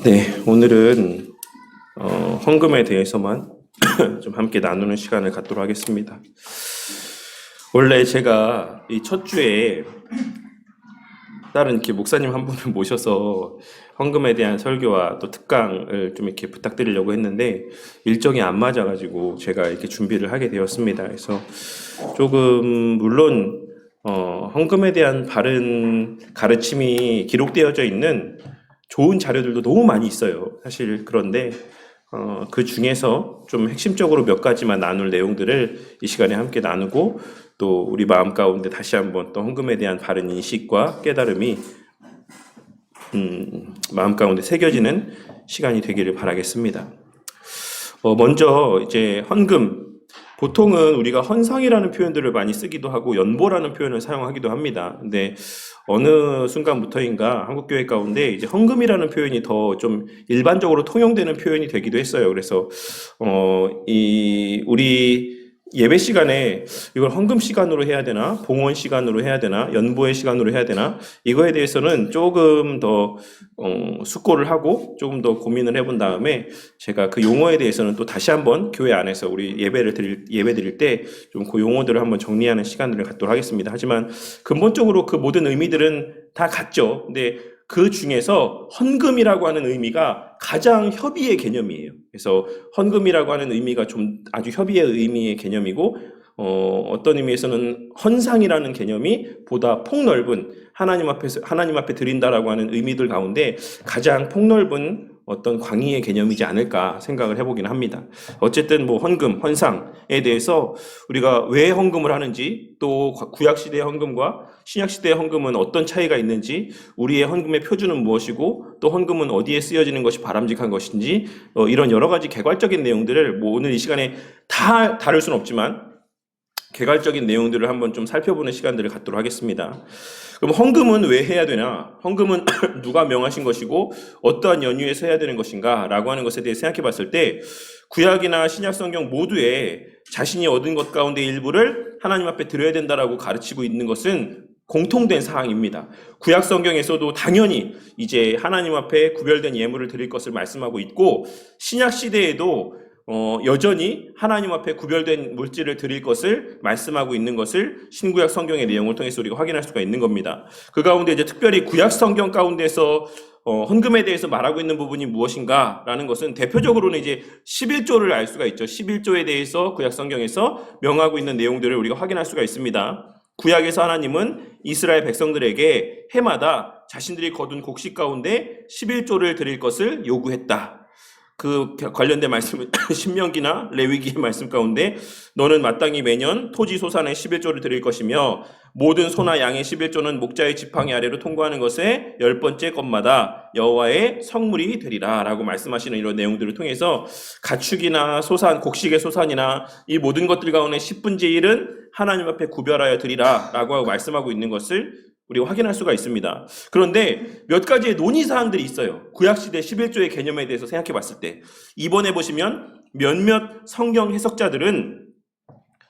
네, 오늘은 헌금에 대해서만 좀 함께 나누는 시간을 갖도록 하겠습니다. 원래 제가 이 첫 주에 다른 이렇게 목사님 한 분을 모셔서 헌금에 대한 설교와 또 특강을 좀 이렇게 부탁드리려고 했는데 일정이 안 맞아가지고 제가 이렇게 준비를 하게 되었습니다. 그래서 조금 물론 헌금에 대한 바른 가르침이 기록되어져 있는 좋은 자료들도 너무 많이 있어요. 사실 그런데 그 중에서 좀 핵심적으로 몇 가지만 나눌 내용들을 이 시간에 함께 나누고 또 우리 마음 가운데 다시 한번 또 헌금에 대한 바른 인식과 깨달음이 마음 가운데 새겨지는 시간이 되기를 바라겠습니다. 먼저 이제 헌금, 보통은 우리가 헌상이라는 표현들을 많이 쓰기도 하고 연보라는 표현을 사용하기도 합니다. 근데 어느 순간부터인가 한국교회 가운데 이제 헌금이라는 표현이 더 좀 일반적으로 통용되는 표현이 되기도 했어요. 그래서 우리 예배 시간에 이걸 헌금 시간으로 해야 되나, 봉헌 시간으로 해야 되나, 연보의 시간으로 해야 되나, 이거에 대해서는 조금 더 숙고를 하고 조금 더 고민을 해본 다음에 제가 그 용어에 대해서는 또 다시 한번 교회 안에서 우리 예배 드릴 때 좀 그 용어들을 한번 정리하는 시간들을 갖도록 하겠습니다. 하지만 근본적으로 그 모든 의미들은 다 같죠. 근데 그 중에서 헌금이라고 하는 의미가 가장 협의의 개념이에요. 그래서 헌금이라고 하는 의미가 좀 아주 협의의 의미의 개념이고 어떤 의미에서는 헌상이라는 개념이 보다 폭넓은 하나님 앞에 드린다라고 하는 의미들 가운데 가장 폭넓은 어떤 광의의 개념이지 않을까 생각을 해보긴 합니다. 어쨌든 뭐 헌금, 헌상에 대해서 우리가 왜 헌금을 하는지, 또 구약시대의 헌금과 신약시대의 헌금은 어떤 차이가 있는지, 우리의 헌금의 표준은 무엇이고 또 헌금은 어디에 쓰여지는 것이 바람직한 것인지, 이런 여러 가지 개괄적인 내용들을 뭐 오늘 이 시간에 다 다룰 수는 없지만 개괄적인 내용들을 한번 좀 살펴보는 시간들을 갖도록 하겠습니다. 그럼 헌금은 왜 해야 되나? 헌금은 누가 명하신 것이고 어떠한 연유에서 해야 되는 것인가? 라고 하는 것에 대해 생각해 봤을 때 구약이나 신약 성경 모두에 자신이 얻은 것 가운데 일부를 하나님 앞에 드려야 된다라고 가르치고 있는 것은 공통된 사항입니다. 구약 성경에서도 당연히 이제 하나님 앞에 구별된 예물을 드릴 것을 말씀하고 있고, 신약 시대에도 여전히 하나님 앞에 구별된 물질을 드릴 것을 말씀하고 있는 것을 신구약 성경의 내용을 통해서 우리가 확인할 수가 있는 겁니다. 그 가운데 이제 특별히 구약 성경 가운데서 헌금에 대해서 말하고 있는 부분이 무엇인가라는 것은 대표적으로는 이제 11조를 알 수가 있죠. 11조에 대해서 구약 성경에서 명하고 있는 내용들을 우리가 확인할 수가 있습니다. 구약에서 하나님은 이스라엘 백성들에게 해마다 자신들이 거둔 곡식 가운데 11조를 드릴 것을 요구했다. 그 관련된 말씀은 신명기나 레위기의 말씀 가운데 너는 마땅히 매년 토지 소산의 11조를 드릴 것이며 모든 소나 양의 11조는 목자의 지팡이 아래로 통과하는 것에 10번째 것마다 여호와의 성물이 되리라 라고 말씀하시는 이런 내용들을 통해서 가축이나 소산, 곡식의 소산이나 이 모든 것들 가운데 10분의 1은 하나님 앞에 구별하여 드리라 라고 말씀하고 있는 것을 우리가 확인할 수가 있습니다. 그런데 몇 가지의 논의사항들이 있어요. 구약시대 11조의 개념에 대해서 생각해 봤을 때 이번에 보시면 몇몇 성경 해석자들은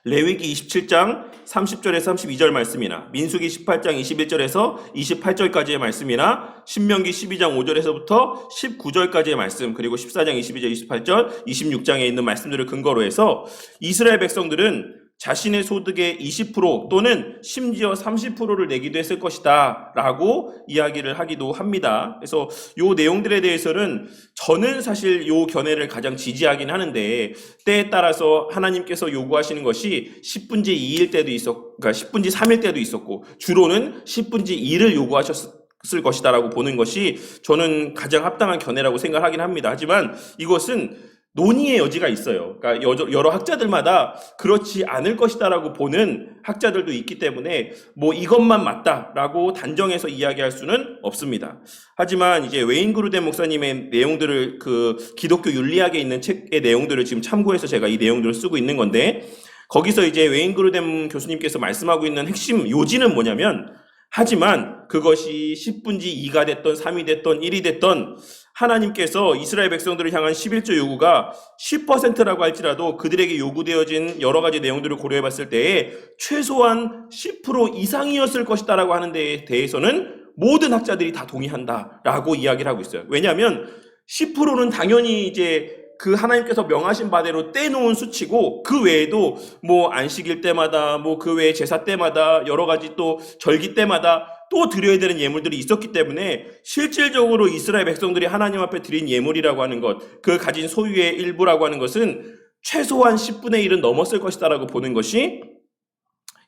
레위기 27장 30절에서 32절 말씀이나 민수기 18장 21절에서 28절까지의 말씀이나 신명기 12장 5절에서부터 19절까지의 말씀, 그리고 14장 22절, 28절, 26장에 있는 말씀들을 근거로 해서 이스라엘 백성들은 자신의 소득의 20% 또는 심지어 30%를 내기도 했을 것이다 라고 이야기를 하기도 합니다. 그래서 이 내용들에 대해서는 저는 사실 이 견해를 가장 지지하긴 하는데, 때에 따라서 하나님께서 요구하시는 것이 10분의 2일 때도 그러니까 10분의 3일 때도 있었고 주로는 10분의 2를 요구하셨을 것이다라고 보는 것이 저는 가장 합당한 견해라고 생각하긴 합니다. 하지만 이것은 논의의 여지가 있어요. 그러니까 여러 학자들마다 그렇지 않을 것이다라고 보는 학자들도 있기 때문에 뭐 이것만 맞다라고 단정해서 이야기할 수는 없습니다. 하지만 이제 웨인 그루덴 목사님의 내용들을 그 기독교 윤리학에 있는 책의 내용들을 지금 참고해서 제가 이 내용들을 쓰고 있는 건데, 거기서 이제 웨인 그루덴 교수님께서 말씀하고 있는 핵심 요지는 뭐냐면, 하지만 그것이 10분의 2가 됐던 3이 됐던 1이 됐던 하나님께서 이스라엘 백성들을 향한 11조 요구가 10%라고 할지라도 그들에게 요구되어진 여러 가지 내용들을 고려해 봤을 때에 최소한 10% 이상이었을 것이다라고 하는 데에 대해서는 모든 학자들이 다 동의한다라고 이야기를 하고 있어요. 왜냐하면 10%는 당연히 이제 그 하나님께서 명하신 바대로 떼놓은 수치고, 그 외에도 뭐 안식일 때마다, 뭐 그 외에 제사 때마다, 여러 가지 또 절기 때마다 또 드려야 되는 예물들이 있었기 때문에 실질적으로 이스라엘 백성들이 하나님 앞에 드린 예물이라고 하는 것, 그 가진 소유의 일부라고 하는 것은 최소한 10분의 1은 넘었을 것이다라고 보는 것이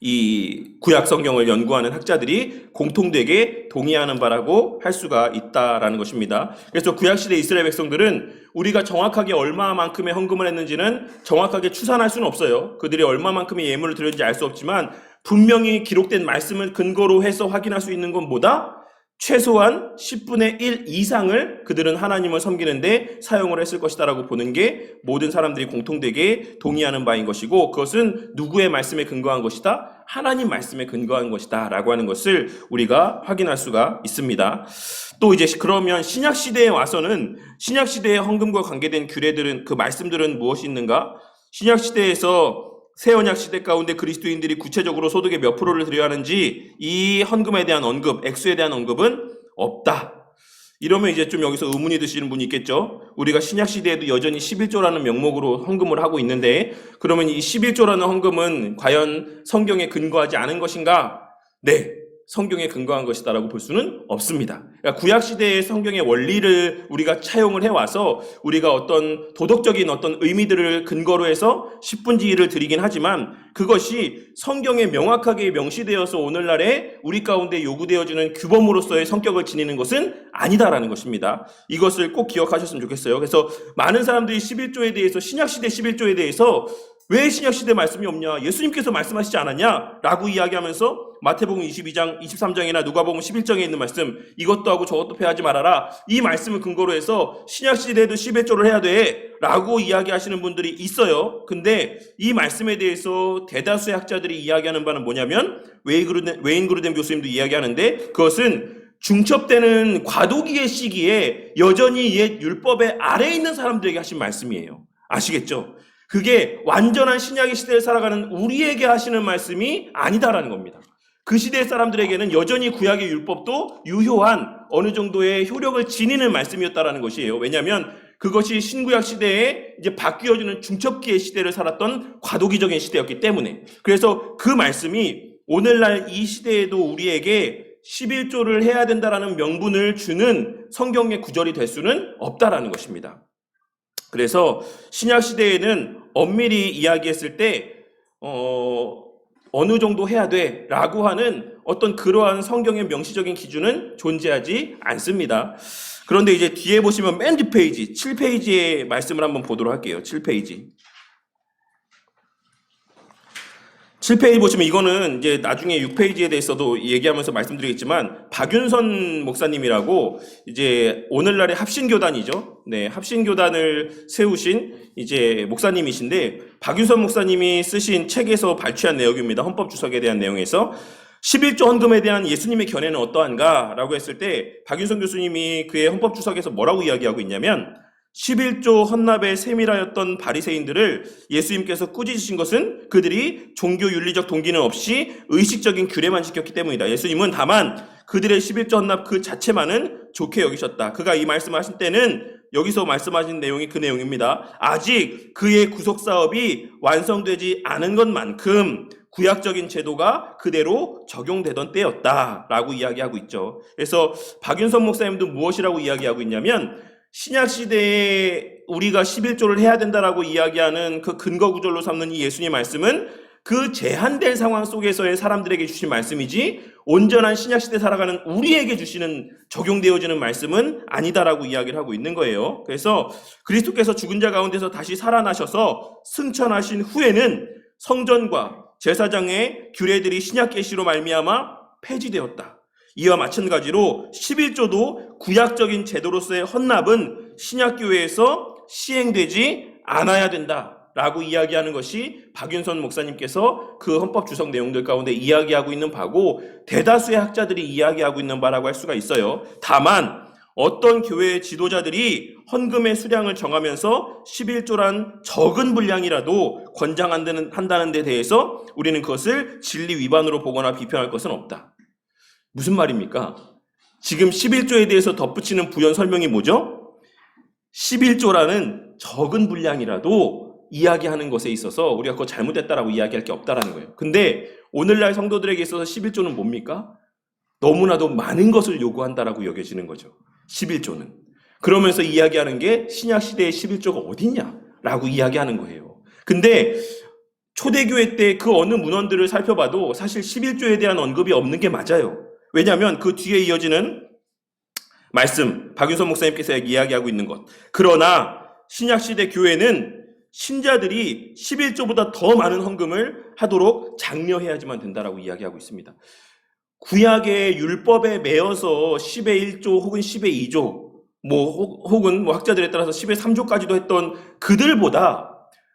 이 구약 성경을 연구하는 학자들이 공통되게 동의하는 바라고 할 수가 있다라는 것입니다. 그래서 구약 시대 이스라엘 백성들은 우리가 정확하게 얼마만큼의 헌금을 했는지는 정확하게 추산할 수는 없어요. 그들이 얼마만큼의 예물을 드렸는지 알 수 없지만 분명히 기록된 말씀을 근거로 해서 확인할 수 있는 건 뭐다? 최소한 10분의 1 이상을 그들은 하나님을 섬기는데 사용을 했을 것이다라고 보는 게 모든 사람들이 공통되게 동의하는 바인 것이고, 그것은 누구의 말씀에 근거한 것이다? 하나님 말씀에 근거한 것이다 라고 하는 것을 우리가 확인할 수가 있습니다. 또 이제 그러면 신약시대에 와서는 신약시대의 헌금과 관계된 규례들은, 그 말씀들은 무엇이 있는가? 신약시대에서 새 언약 시대 가운데 그리스도인들이 구체적으로 소득의 몇 프로를 드려야 하는지 이 헌금에 대한 언급, 액수에 대한 언급은 없다. 이러면 이제 좀 여기서 의문이 드시는 분이 있겠죠. 우리가 신약 시대에도 여전히 11조라는 명목으로 헌금을 하고 있는데, 그러면 이 11조라는 헌금은 과연 성경에 근거하지 않은 것인가? 네, 성경에 근거한 것이다라고 볼 수는 없습니다. 그러니까 구약 시대의 성경의 원리를 우리가 차용을 해와서 우리가 어떤 도덕적인 어떤 의미들을 근거로 해서 10분지 1을 드리긴 하지만, 그것이 성경에 명확하게 명시되어서 오늘날에 우리 가운데 요구되어지는 규범으로서의 성격을 지니는 것은 아니다라는 것입니다. 이것을 꼭 기억하셨으면 좋겠어요. 그래서 많은 사람들이 11조에 대해서, 신약시대 11조에 대해서 왜 신약시대 말씀이 없냐, 예수님께서 말씀하시지 않았냐 라고 이야기하면서 마태복음 22장, 23장이나 누가복음 11장에 있는 말씀, 이것도 하고 저것도 패하지 말아라, 이 말씀을 근거로 해서 신약시대에도 11조를 해야 돼 라고 이야기하시는 분들이 있어요. 근데 이 말씀에 대해서 대다수의 학자들이 이야기하는 바는 뭐냐면, 웨인 그루덴 교수님도 이야기하는데, 그것은 중첩되는 과도기의 시기에 여전히 옛 율법의 아래에 있는 사람들에게 하신 말씀이에요. 아시겠죠? 그게 완전한 신약의 시대를 살아가는 우리에게 하시는 말씀이 아니다라는 겁니다. 그 시대 사람들에게는 여전히 구약의 율법도 유효한 어느 정도의 효력을 지니는 말씀이었다라는 것이에요. 왜냐하면 그것이 신구약 시대에 이제 바뀌어지는 중첩기의 시대를 살았던 과도기적인 시대였기 때문에. 그래서 그 말씀이 오늘날 이 시대에도 우리에게 11조를 해야 된다라는 명분을 주는 성경의 구절이 될 수는 없다라는 것입니다. 그래서 신약 시대에는 엄밀히 이야기했을 때 어느 정도 해야 돼 라고 하는 어떤 그러한 성경의 명시적인 기준은 존재하지 않습니다. 그런데 이제 뒤에 보시면 맨 뒷페이지 7페이지의 말씀을 한번 보도록 할게요. 7페이지 보시면, 이거는 이제 나중에 6페이지에 대해서도 얘기하면서 말씀드리겠지만, 박윤선 목사님이라고 이제 오늘날의 합신교단이죠. 네, 합신교단을 세우신 이제 목사님이신데, 박윤선 목사님이 쓰신 책에서 발췌한 내용입니다. 헌법주석에 대한 내용에서 11조 헌금에 대한 예수님의 견해는 어떠한가? 라고 했을 때 박윤선 교수님이 그의 헌법주석에서 뭐라고 이야기하고 있냐면, 11조 헌납에 세밀하였던 바리새인들을 예수님께서 꾸짖으신 것은 그들이 종교 윤리적 동기는 없이 의식적인 규례만 지켰기 때문이다. 예수님은 다만 그들의 11조 헌납 그 자체만은 좋게 여기셨다. 그가 이 말씀을 하신 때는 여기서 말씀하신 내용이 그 내용입니다. 아직 그의 구속사업이 완성되지 않은 것만큼 구약적인 제도가 그대로 적용되던 때였다라고 이야기하고 있죠. 그래서 박윤선 목사님도 무엇이라고 이야기하고 있냐면, 신약 시대에 우리가 11조를 해야 된다라고 이야기하는 그 근거 구절로 삼는 이 예수님 말씀은 그 제한된 상황 속에서의 사람들에게 주신 말씀이지, 온전한 신약 시대 살아가는 우리에게 주시는 적용되어지는 말씀은 아니다라고 이야기를 하고 있는 거예요. 그래서 그리스도께서 죽은 자 가운데서 다시 살아나셔서 승천하신 후에는 성전과 제사장의 규례들이 신약 계시로 말미암아 폐지되었다. 이와 마찬가지로 11조도 구약적인 제도로서의 헌납은 신약교회에서 시행되지 않아야 된다라고 이야기하는 것이 박윤선 목사님께서 그 헌법 주석 내용들 가운데 이야기하고 있는 바고, 대다수의 학자들이 이야기하고 있는 바라고 할 수가 있어요. 다만 어떤 교회의 지도자들이 헌금의 수량을 정하면서 11조란 적은 분량이라도 권장한다는 데 대해서 우리는 그것을 진리 위반으로 보거나 비평할 것은 없다. 무슨 말입니까? 지금 11조에 대해서 덧붙이는 부연 설명이 뭐죠? 11조라는 적은 분량이라도 이야기하는 것에 있어서 우리가 그거 잘못했다라고 이야기할 게 없다라는 거예요. 근데 오늘날 성도들에게 있어서 11조는 뭡니까? 너무나도 많은 것을 요구한다라고 여겨지는 거죠. 11조는. 그러면서 이야기하는 게 신약시대의 11조가 어딨냐라고 이야기하는 거예요. 근데 초대교회 때 그 어느 문헌들을 살펴봐도 사실 11조에 대한 언급이 없는 게 맞아요. 왜냐하면 그 뒤에 이어지는 말씀, 박윤선 목사님께서 이야기하고 있는 것. 그러나 신약시대 교회는 신자들이 11조보다 더 많은 헌금을 하도록 장려해야지만 된다라고 이야기하고 있습니다. 구약의 율법에 매여서 10의 1조 혹은 10의 2조, 혹은 학자들에 따라서 10의 3조까지도 했던 그들보다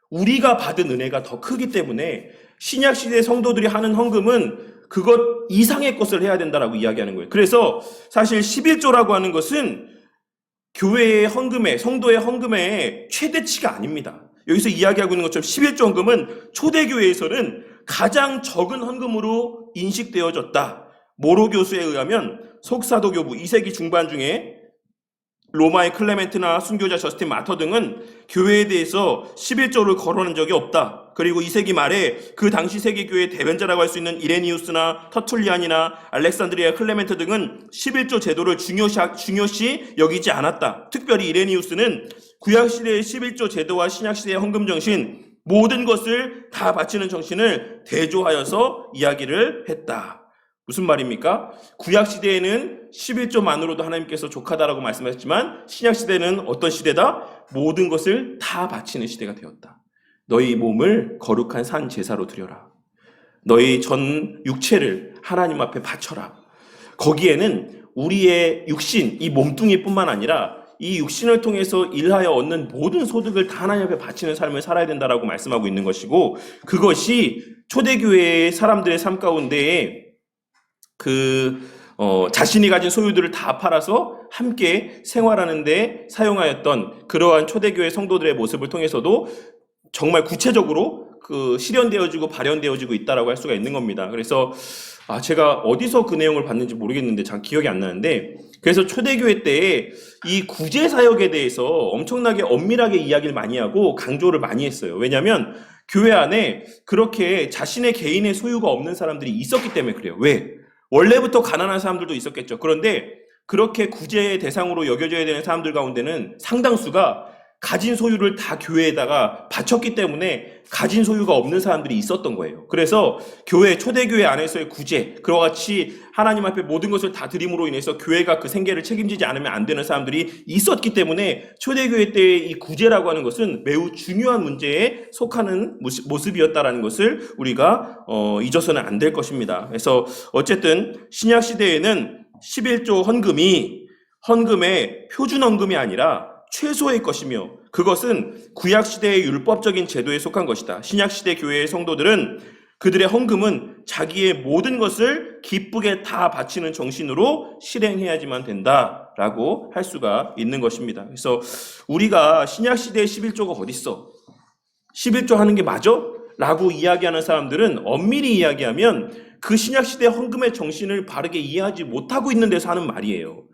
우리가 받은 은혜가 더 크기 때문에 신약시대 성도들이 하는 헌금은 그것 이상의 것을 해야 된다라고 이야기하는 거예요. 그래서 사실 11조라고 하는 것은 교회의 헌금의, 성도의 헌금의 최대치가 아닙니다. 여기서 이야기하고 있는 것처럼 11조 헌금은 초대교회에서는 가장 적은 헌금으로 인식되어졌다. 모로 교수에 의하면 속사도 교부 2세기 중반 중에 로마의 클레멘트나 순교자 저스틴 마터 등은 교회에 대해서 11조를 거론한 적이 없다. 그리고 2세기 말에 그 당시 세계교회의 대변자라고 할 수 있는 이레니우스나 터툴리안이나 알렉산드리아 클레멘트 등은 11조 제도를 중요시 여기지 않았다. 특별히 이레니우스는 구약시대의 11조 제도와 신약시대의 헌금 정신, 모든 것을 다 바치는 정신을 대조하여서 이야기를 했다. 무슨 말입니까? 구약시대에는 11조만으로도 하나님께서 족하다라고 말씀하셨지만 신약시대는 어떤 시대다? 모든 것을 다 바치는 시대가 되었다. 너희 몸을 거룩한 산 제사로 드려라. 너희 전 육체를 하나님 앞에 바쳐라. 거기에는 우리의 육신, 이 몸뚱이뿐만 아니라 이 육신을 통해서 일하여 얻는 모든 소득을 다 하나님 앞에 바치는 삶을 살아야 된다라고 말씀하고 있는 것이고, 그것이 초대교회의 사람들의 삶 가운데에 자신이 가진 소유들을 다 팔아서 함께 생활하는 데 사용하였던 그러한 초대교회 성도들의 모습을 통해서도 정말 구체적으로 실현되어지고 발현되어지고 있다라고 할 수가 있는 겁니다. 그래서 제가 어디서 그 내용을 봤는지 모르겠는데 잘 기억이 안 나는데, 그래서 초대교회 때에 이 구제 사역에 대해서 엄청나게 엄밀하게 이야기를 많이 하고 강조를 많이 했어요. 왜냐하면 교회 안에 그렇게 자신의 개인의 소유가 없는 사람들이 있었기 때문에 그래요. 왜? 원래부터 가난한 사람들도 있었겠죠. 그런데 그렇게 구제의 대상으로 여겨져야 되는 사람들 가운데는 상당수가 가진 소유를 다 교회에다가 바쳤기 때문에 가진 소유가 없는 사람들이 있었던 거예요. 그래서 초대교회 안에서의 구제, 그와 같이 하나님 앞에 모든 것을 다 드림으로 인해서 교회가 그 생계를 책임지지 않으면 안 되는 사람들이 있었기 때문에 초대교회 때의 이 구제라고 하는 것은 매우 중요한 문제에 속하는 모습이었다라는 것을 우리가 잊어서는 안 될 것입니다. 그래서 어쨌든 신약 시대에는 11조 헌금의 표준 헌금이 아니라 최소의 것이며, 그것은 구약시대의 율법적인 제도에 속한 것이다. 신약시대 교회의 성도들은 그들의 헌금은 자기의 모든 것을 기쁘게 다 바치는 정신으로 실행해야지만 된다라고 할 수가 있는 것입니다. 그래서 우리가 신약시대의 11조가 어딨어? 11조 하는 게 맞아? 라고 이야기하는 사람들은 엄밀히 이야기하면 그 신약시대 헌금의 정신을 바르게 이해하지 못하고 있는 데서 하는 말이에요.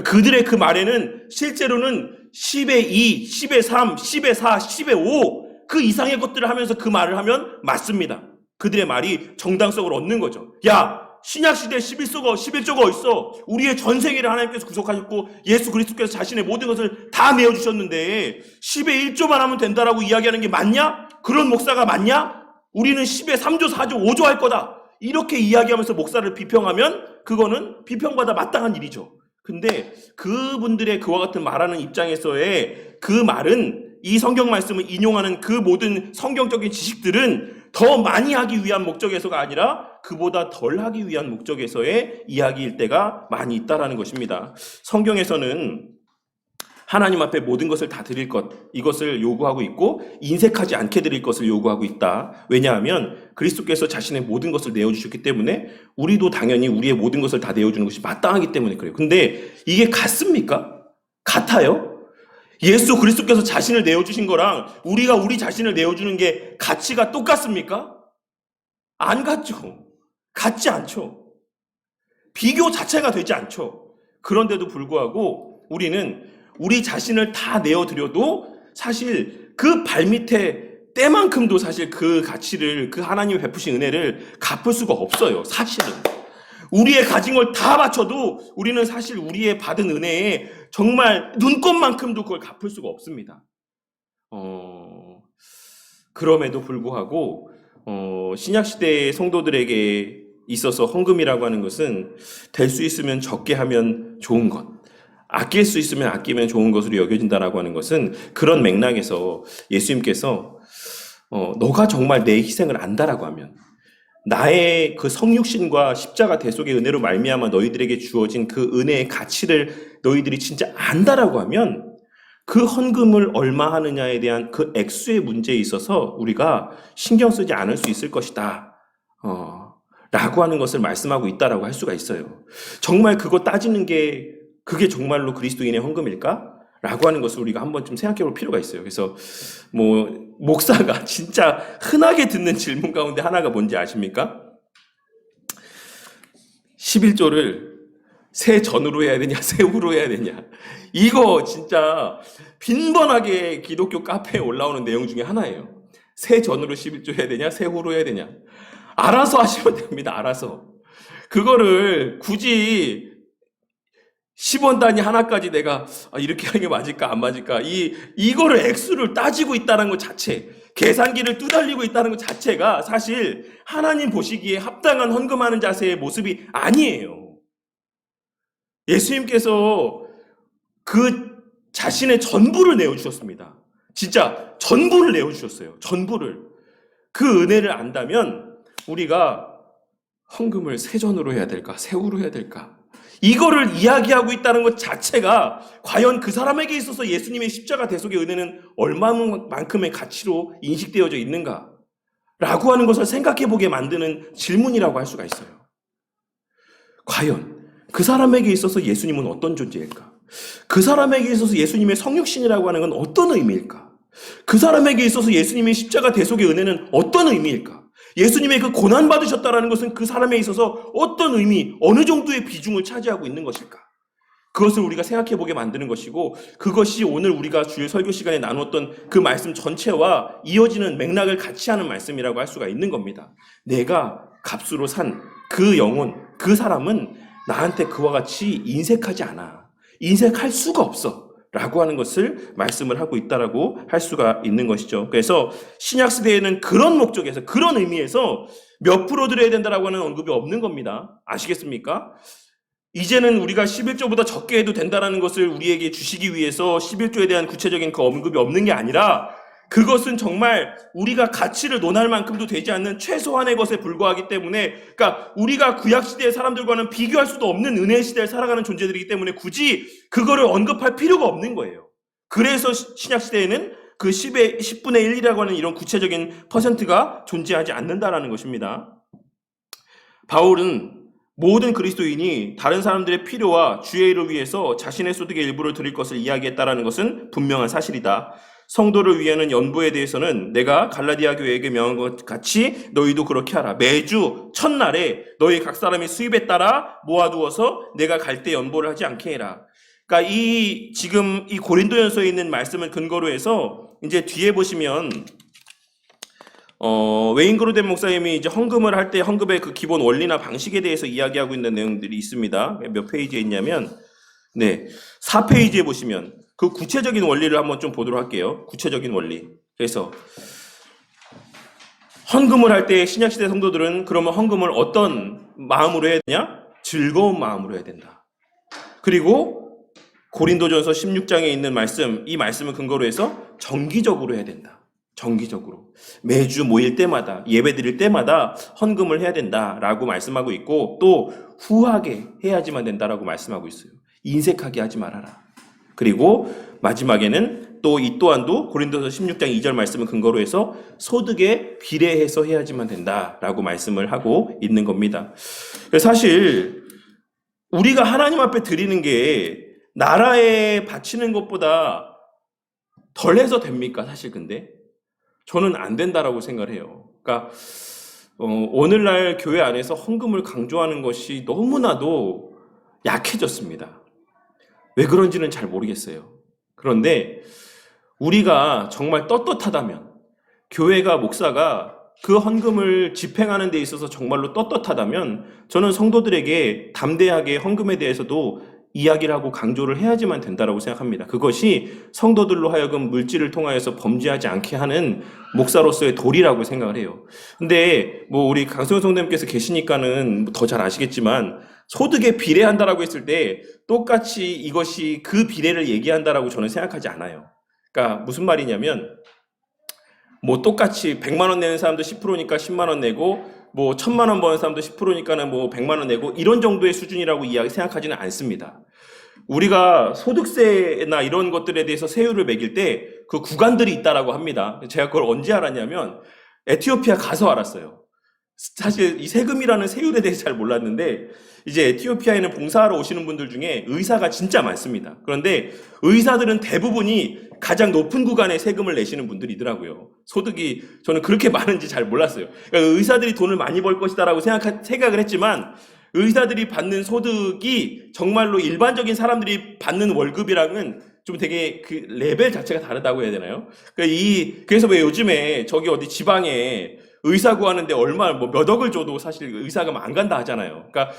그들의 그 말에는 실제로는 10의 2, 10의 3, 10의 4, 10의 5 그 이상의 것들을 하면서 그 말을 하면 맞습니다. 그들의 말이 정당성을 얻는 거죠. 야, 신약시대 11조가 어딨어? 우리의 전생애를 하나님께서 구속하셨고 예수 그리스도께서 자신의 모든 것을 다 내어주셨는데 10의 1조만 하면 된다라고 이야기하는 게 맞냐? 그런 목사가 맞냐? 우리는 10의 3조, 4조, 5조 할 거다. 이렇게 이야기하면서 목사를 비평하면 그거는 비평받아 마땅한 일이죠. 근데 그분들의 그와 같은 말하는 입장에서의 그 말은, 이 성경 말씀을 인용하는 그 모든 성경적인 지식들은 더 많이 하기 위한 목적에서가 아니라 그보다 덜 하기 위한 목적에서의 이야기일 때가 많이 있다라는 것입니다. 성경에서는 하나님 앞에 모든 것을 다 드릴 것, 이것을 요구하고 있고 인색하지 않게 드릴 것을 요구하고 있다. 왜냐하면 그리스도께서 자신의 모든 것을 내어주셨기 때문에 우리도 당연히 우리의 모든 것을 다 내어주는 것이 마땅하기 때문에 그래요. 근데 이게 같습니까? 같아요? 예수 그리스도께서 자신을 내어주신 거랑 우리가 우리 자신을 내어주는 게 가치가 똑같습니까? 안 같죠. 같지 않죠. 비교 자체가 되지 않죠. 그런데도 불구하고 우리는 우리 자신을 다 내어드려도 사실 그 발밑에 때만큼도 사실 그 가치를, 그 하나님의 베푸신 은혜를 갚을 수가 없어요. 사실은. 우리의 가진 걸 다 바쳐도 우리는 사실 우리의 받은 은혜에 정말 눈꼽만큼도 그걸 갚을 수가 없습니다. 그럼에도 불구하고 신약시대의 성도들에게 있어서 헌금이라고 하는 것은 될 수 있으면 적게 하면 좋은 것, 아낄 수 있으면 아끼면 좋은 것으로 여겨진다라고 하는 것은 그런 맥락에서 예수님께서 너가 정말 내 희생을 안다라고 하면, 나의 그 성육신과 십자가 대속의 은혜로 말미암아 너희들에게 주어진 그 은혜의 가치를 너희들이 진짜 안다라고 하면 그 헌금을 얼마 하느냐에 대한 그 액수의 문제에 있어서 우리가 신경 쓰지 않을 수 있을 것이다. 라고 하는 것을 말씀하고 있다라고 할 수가 있어요. 정말 그거 따지는 게 그게 정말로 그리스도인의 헌금일까? 라고 하는 것을 우리가 한번 좀 생각해 볼 필요가 있어요. 그래서 목사가 진짜 흔하게 듣는 질문 가운데 하나가 뭔지 아십니까? 11조를 새 전으로 해야 되냐, 새 후로 해야 되냐. 이거 진짜 빈번하게 기독교 카페에 올라오는 내용 중에 하나예요. 새 전으로 11조 해야 되냐, 새 후로 해야 되냐. 알아서 하시면 됩니다. 알아서. 그거를 굳이 10원 단위 하나까지 내가 이렇게 하는 게 맞을까 안 맞을까, 이거를 액수를 따지고 있다는 것 자체, 계산기를 두달리고 있다는 것 자체가 사실 하나님 보시기에 합당한 헌금하는 자세의 모습이 아니에요. 예수님께서 그 자신의 전부를 내어주셨습니다. 진짜 전부를 내어주셨어요. 전부를. 그 은혜를 안다면 우리가 헌금을 새전으로 해야 될까, 새후로 해야 될까, 이거를 이야기하고 있다는 것 자체가 과연 그 사람에게 있어서 예수님의 십자가 대속의 은혜는 얼마만큼의 가치로 인식되어져 있는가 라고 하는 것을 생각해 보게 만드는 질문이라고 할 수가 있어요. 과연 그 사람에게 있어서 예수님은 어떤 존재일까? 그 사람에게 있어서 예수님의 성육신이라고 하는 건 어떤 의미일까? 그 사람에게 있어서 예수님의 십자가 대속의 은혜는 어떤 의미일까? 예수님의 그 고난받으셨다라는 것은 그 사람에 있어서 어떤 의미, 어느 정도의 비중을 차지하고 있는 것일까? 그것을 우리가 생각해 보게 만드는 것이고, 그것이 오늘 우리가 주일 설교 시간에 나누었던 그 말씀 전체와 이어지는 맥락을 같이 하는 말씀이라고 할 수가 있는 겁니다. 내가 값으로 산 그 영혼, 그 사람은 나한테 그와 같이 인색하지 않아. 인색할 수가 없어. 라고 하는 것을 말씀을 하고 있다라고 할 수가 있는 것이죠. 그래서 신약시대에는 그런 목적에서, 그런 의미에서 몇 프로 드려야 된다라고 하는 언급이 없는 겁니다. 아시겠습니까? 이제는 우리가 11조보다 적게 해도 된다라는 것을 우리에게 주시기 위해서 11조에 대한 구체적인 그 언급이 없는 게 아니라, 그것은 정말 우리가 가치를 논할 만큼도 되지 않는 최소한의 것에 불과하기 때문에, 그러니까 우리가 구약시대의 사람들과는 비교할 수도 없는 은혜의 시대를 살아가는 존재들이기 때문에 굳이 그거를 언급할 필요가 없는 거예요. 그래서 신약시대에는 그 10분의 1이라고 하는 이런 구체적인 퍼센트가 존재하지 않는다라는 것입니다. 바울은 모든 그리스도인이 다른 사람들의 필요와 주의 일을 위해서 자신의 소득의 일부를 드릴 것을 이야기했다라는 것은 분명한 사실이다. 성도를 위하는 연보에 대해서는 내가 갈라디아 교회에게 명한 것 같이 너희도 그렇게 하라. 매주 첫날에 너희 각 사람의 수입에 따라 모아두어서 내가 갈 때 연보를 하지 않게 해라. 그러니까 지금 이 고린도전서에 있는 말씀을 근거로 해서 이제 뒤에 보시면 웨인 그로덴 목사님이 이제 헌금을 할 때 헌금의 그 기본 원리나 방식에 대해서 이야기하고 있는 내용들이 있습니다. 몇 페이지에 있냐면 4페이지에 보시면 그 구체적인 원리를 한번 좀 보도록 할게요. 구체적인 원리. 그래서 헌금을 할 때 신약시대 성도들은 그러면 헌금을 어떤 마음으로 해야 되냐? 즐거운 마음으로 해야 된다. 그리고 고린도전서 16장에 있는 말씀, 이 말씀을 근거로 해서 정기적으로 해야 된다. 정기적으로. 매주 모일 때마다, 예배 드릴 때마다 헌금을 해야 된다라고 말씀하고 있고, 또 후하게 해야지만 된다라고 말씀하고 있어요. 인색하게 하지 말아라. 그리고 마지막에는 또 이 또한도 고린도서 16장 2절 말씀을 근거로 해서 소득에 비례해서 해야지만 된다라고 말씀을 하고 있는 겁니다. 사실 우리가 하나님 앞에 드리는 게 나라에 바치는 것보다 덜 해서 됩니까? 사실 근데 저는 안 된다라고 생각을 해요. 그러니까 오늘날 교회 안에서 헌금을 강조하는 것이 너무나도 약해졌습니다. 왜 그런지는 잘 모르겠어요. 그런데 우리가 정말 떳떳하다면, 교회가 목사가 그 헌금을 집행하는 데 있어서 정말로 떳떳하다면 저는 성도들에게 담대하게 헌금에 대해서도 이야기를 하고 강조를 해야지만 된다고 생각합니다. 그것이 성도들로 하여금 물질을 통하여서 범죄하지 않게 하는 목사로서의 도리라고 생각을 해요. 근데 뭐 우리 강성현 성도님께서 계시니까는 더 잘 아시겠지만 소득에 비례한다라고 했을 때 똑같이 이것이 그 비례를 얘기한다라고 저는 생각하지 않아요. 그러니까 무슨 말이냐면 뭐 똑같이 100만 원 내는 사람도 10%니까 10만 원 내고 뭐 1000만 원 버는 사람도 10%니까는 뭐 100만 원 내고 이런 정도의 수준이라고 생각하지는 않습니다. 우리가 소득세나 이런 것들에 대해서 세율을 매길 때 그 구간들이 있다라고 합니다. 제가 그걸 언제 알았냐면 에티오피아 가서 알았어요. 사실 이 세금이라는 세율에 대해서 잘 몰랐는데 이제 에티오피아에는 봉사하러 오시는 분들 중에 의사가 진짜 많습니다. 그런데 의사들은 대부분이 가장 높은 구간의 세금을 내시는 분들이더라고요. 소득이 저는 그렇게 많은지 잘 몰랐어요. 그러니까 의사들이 돈을 많이 벌 것이다라고 생각을 했지만 의사들이 받는 소득이 정말로 일반적인 사람들이 받는 월급이랑은 좀 되게 그 레벨 자체가 다르다고 해야 되나요? 그래서 왜 요즘에 저기 어디 지방에 의사 구하는데 뭐 몇 억을 줘도 사실 의사가 안 간다 하잖아요. 그러니까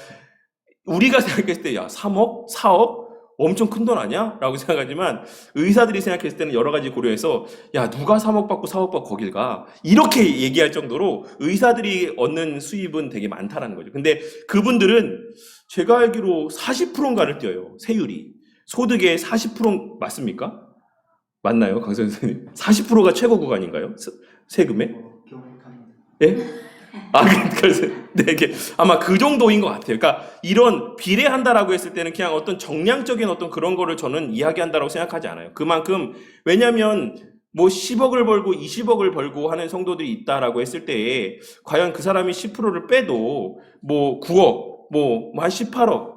우리가 생각했을 때 야 3억? 4억? 엄청 큰 돈 아니야? 라고 생각하지만 의사들이 생각했을 때는 여러 가지 고려해서 야 누가 3억 받고 4억 받고 거길 가? 이렇게 얘기할 정도로 의사들이 얻는 수입은 되게 많다라는 거죠. 근데 그분들은 제가 알기로 40%인가를 떼어요. 세율이. 소득의 40% 맞습니까? 맞나요? 강 선생님? 40%가 최고 구간인가요? 세금에? 예? 그래서 네, 이게 아마 그 정도인 것 같아요. 그러니까 이런 비례한다라고 했을 때는 그냥 어떤 정량적인 어떤 그런 거를 저는 이야기한다라고 생각하지 않아요. 그만큼 왜냐하면 뭐 10억을 벌고 20억을 벌고 하는 성도들이 있다라고 했을 때에 과연 그 사람이 10%를 빼도 뭐 9억, 뭐 한 18억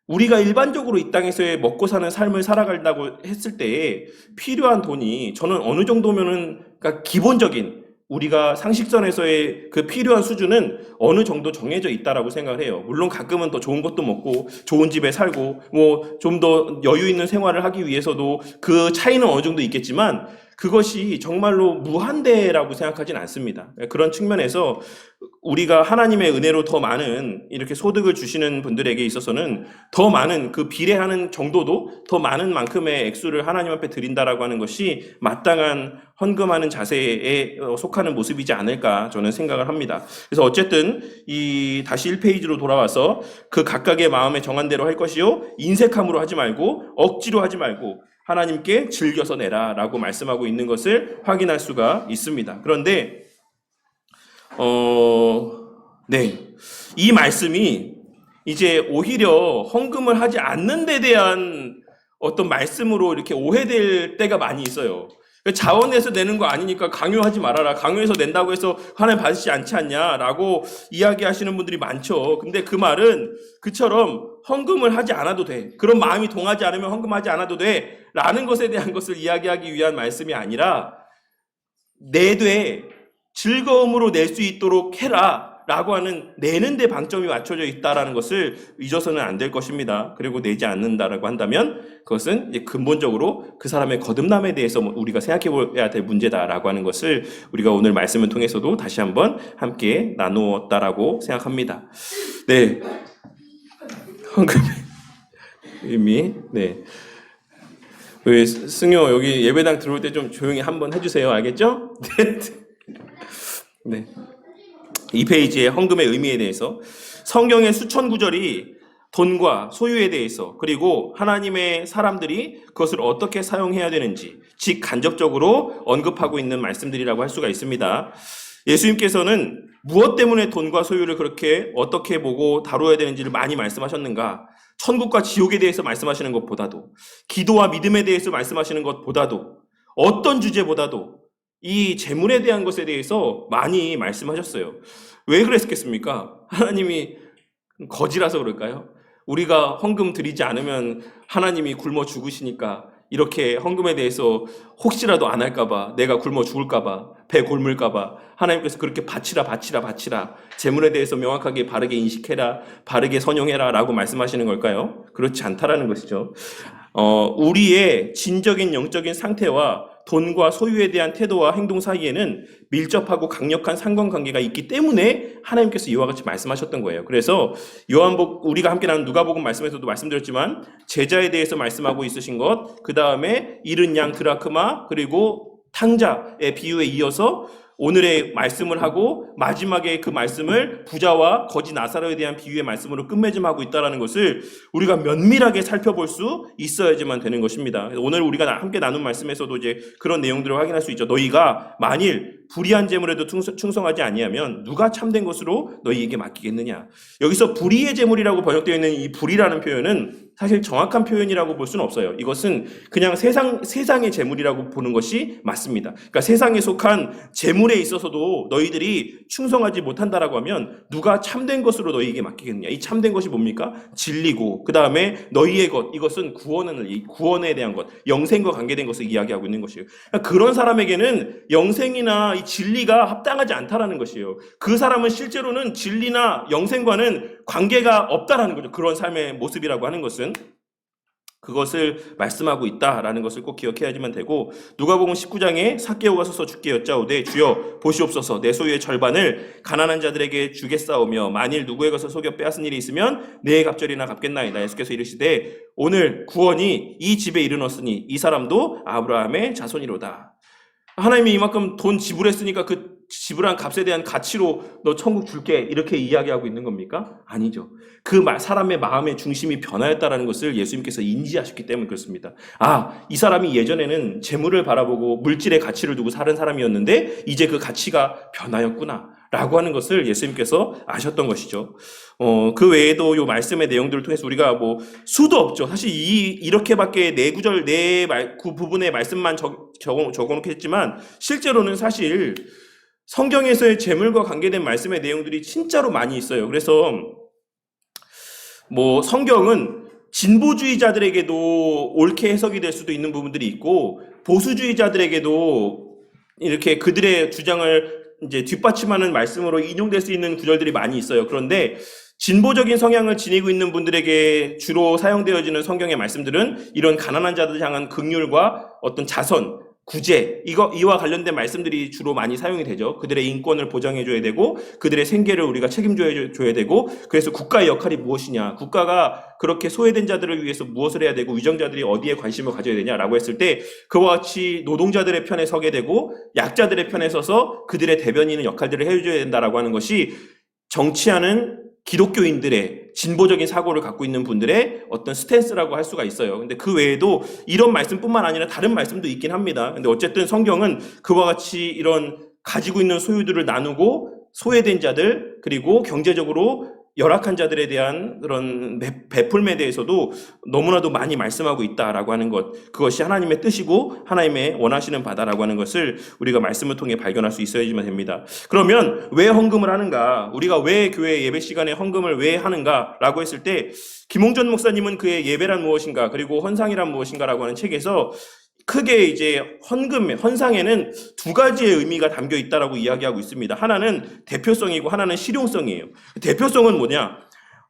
우리가 일반적으로 이 땅에서의 먹고 사는 삶을 살아간다고 했을 때에 필요한 돈이 저는 어느 정도면은 그러니까 기본적인 우리가 상식선에서의 그 필요한 수준은 어느 정도 정해져 있다라고 생각을 해요. 물론 가끔은 더 좋은 것도 먹고 좋은 집에 살고 뭐 좀 더 여유 있는 생활을 하기 위해서도 그 차이는 어느 정도 있겠지만 그것이 정말로 무한대라고 생각하진 않습니다. 그런 측면에서 우리가 하나님의 은혜로 더 많은 이렇게 소득을 주시는 분들에게 있어서는 더 많은 그 비례하는 정도도 더 많은 만큼의 액수를 하나님 앞에 드린다라고 하는 것이 마땅한 헌금하는 자세에 속하는 모습이지 않을까 저는 생각을 합니다. 그래서 어쨌든 다시 1페이지로 돌아와서 그 각각의 마음에 정한 대로 할 것이요 인색함으로 하지 말고 억지로 하지 말고 하나님께 즐겨서 내라 라고 말씀하고 있는 것을 확인할 수가 있습니다. 그런데 이 말씀이 이제 오히려 헌금을 하지 않는 데 대한 어떤 말씀으로 이렇게 오해될 때가 많이 있어요. 자원에서 내는 거 아니니까 강요하지 말아라. 강요해서 낸다고 해서 하나님 받으시지 않지 않냐라고 이야기하시는 분들이 많죠. 근데 그 말은 그처럼 헌금을 하지 않아도 돼. 그런 마음이 동하지 않으면 헌금하지 않아도 돼. 라는 것에 대한 것을 이야기하기 위한 말씀이 아니라 내되 즐거움으로 낼 수 있도록 해라. 라고 하는 내는 데 방점이 맞춰져 있다라는 것을 잊어서는 안 될 것입니다. 그리고 내지 않는다라고 한다면 그것은 이제 근본적으로 그 사람의 거듭남에 대해서 우리가 생각해 봐야 될 문제다라고 하는 것을 우리가 오늘 말씀을 통해서도 다시 한번 함께 나누었다라고 생각합니다. 네. 헌금의 의미. 네. 우리 승효 여기 예배당 들어올 때 좀 조용히 한번 해주세요. 알겠죠? 네. 네. 이 페이지의 헌금의 의미에 대해서 성경의 수천 구절이 돈과 소유에 대해서 그리고 하나님의 사람들이 그것을 어떻게 사용해야 되는지 직간접적으로 언급하고 있는 말씀들이라고 할 수가 있습니다. 예수님께서는 무엇 때문에 돈과 소유를 그렇게 어떻게 보고 다루어야 되는지를 많이 말씀하셨는가? 천국과 지옥에 대해서 말씀하시는 것보다도 기도와 믿음에 대해서 말씀하시는 것보다도 어떤 주제보다도 이 재물에 대한 것에 대해서 많이 말씀하셨어요. 왜 그랬겠습니까? 하나님이 거지라서 그럴까요? 우리가 헌금 드리지 않으면 하나님이 굶어 죽으시니까 이렇게 헌금에 대해서 혹시라도 안 할까봐 내가 굶어 죽을까봐 배 굶을까봐 하나님께서 그렇게 바치라 재물에 대해서 명확하게 바르게 인식해라, 바르게 선용해라 라고 말씀하시는 걸까요? 그렇지 않다라는 것이죠. 우리의 진적인 영적인 상태와 돈과 소유에 대한 태도와 행동 사이에는 밀접하고 강력한 상관관계가 있기 때문에 하나님께서 이와 같이 말씀하셨던 거예요. 그래서 우리가 함께 나눈 누가복음 말씀에서도 말씀드렸지만 제자에 대해서 말씀하고 있으신 것, 그 다음에 잃은 양 드라크마, 그리고 탕자의 비유에 이어서 오늘의 말씀을 하고 마지막에 그 말씀을 부자와 거지 나사로에 대한 비유의 말씀으로 끝맺음하고 있다는 것을 우리가 면밀하게 살펴볼 수 있어야지만 되는 것입니다. 오늘 우리가 함께 나눈 말씀에서도 이제 그런 내용들을 확인할 수 있죠. 너희가 만일 불의한 재물에도 충성하지 아니하면 누가 참된 것으로 너희에게 맡기겠느냐. 여기서 불의의 재물이라고 번역되어 있는 이 불의라는 표현은 사실 정확한 표현이라고 볼 수는 없어요. 이것은 그냥 세상의 재물이라고 보는 것이 맞습니다. 그러니까 세상에 속한 재물에 있어서도 너희들이 충성하지 못한다라고 하면 누가 참된 것으로 너희에게 맡기겠느냐. 이 참된 것이 뭡니까? 진리고 그 다음에 너희의 것, 이것은 구원에 대한 것, 영생과 관계된 것을 이야기하고 있는 것이에요. 그러니까 그런 사람에게는 영생이나 이 진리가 합당하지 않다라는 것이에요. 그 사람은 실제로는 진리나 영생과는 관계가 없다라는 거죠. 그런 삶의 모습이라고 하는 것은. 그것을 말씀하고 있다라는 것을 꼭 기억해야지만 되고, 누가복음 19장에 삭개오가 서서 주께 여짜오되 주여 보시옵소서 내 소유의 절반을 가난한 자들에게 주겠사오며 만일 누구의 것을 속여 빼앗은 일이 있으면 내 갑절이나 갚겠나이다. 예수께서 이르시되 오늘 구원이 이 집에 이르렀으니 이 사람도 아브라함의 자손이로다. 하나님이 이만큼 돈 지불했으니까 그 지불한 값에 대한 가치로 너 천국 줄게 이렇게 이야기하고 있는 겁니까? 아니죠. 그 사람의 마음의 중심이 변화했다라는 것을 예수님께서 인지하셨기 때문에 그렇습니다. 이 사람이 예전에는 재물을 바라보고 물질의 가치를 두고 사는 사람이었는데 이제 그 가치가 변화였구나 라고 하는 것을 예수님께서 아셨던 것이죠. 그 외에도 이 말씀의 내용들을 통해서 우리가 수도 없죠. 사실 이렇게밖에 그 부분의 말씀만 적어놓겠지만 실제로는 사실 성경에서의 재물과 관계된 말씀의 내용들이 진짜로 많이 있어요. 그래서 성경은 진보주의자들에게도 옳게 해석이 될 수도 있는 부분들이 있고 보수주의자들에게도 이렇게 그들의 주장을 이제 뒷받침하는 말씀으로 인용될 수 있는 구절들이 많이 있어요. 그런데 진보적인 성향을 지니고 있는 분들에게 주로 사용되어지는 성경의 말씀들은 이런 가난한 자들 향한 긍휼과 어떤 자선, 구제, 이와 관련된 말씀들이 주로 많이 사용이 되죠. 그들의 인권을 보장해줘야 되고 그들의 생계를 우리가 책임져줘야 되고, 그래서 국가의 역할이 무엇이냐, 국가가 그렇게 소외된 자들을 위해서 무엇을 해야 되고 위정자들이 어디에 관심을 가져야 되냐라고 했을 때 그와 같이 노동자들의 편에 서게 되고 약자들의 편에 서서 그들의 대변인의 역할들을 해줘야 된다라고 하는 것이 정치하는 기독교인들의 진보적인 사고를 갖고 있는 분들의 어떤 스탠스라고 할 수가 있어요. 근데 그 외에도 이런 말씀뿐만 아니라 다른 말씀도 있긴 합니다. 근데 어쨌든 성경은 그와 같이 이런 가지고 있는 소유들을 나누고 소외된 자들, 그리고 경제적으로 열악한 자들에 대한 그런 베풀음에 대해서도 너무나도 많이 말씀하고 있다라고 하는 것, 그것이 하나님의 뜻이고 하나님의 원하시는 바다라고 하는 것을 우리가 말씀을 통해 발견할 수 있어야지만 됩니다. 그러면 왜 헌금을 하는가? 우리가 왜 교회 예배 시간에 헌금을 왜 하는가라고 했을 때 김홍전 목사님은 그의 예배란 무엇인가, 그리고 헌상이란 무엇인가라고 하는 책에서 크게 이제 헌상에는 두 가지의 의미가 담겨 있다라고 이야기하고 있습니다. 하나는 대표성이고 하나는 실용성이에요. 대표성은 뭐냐?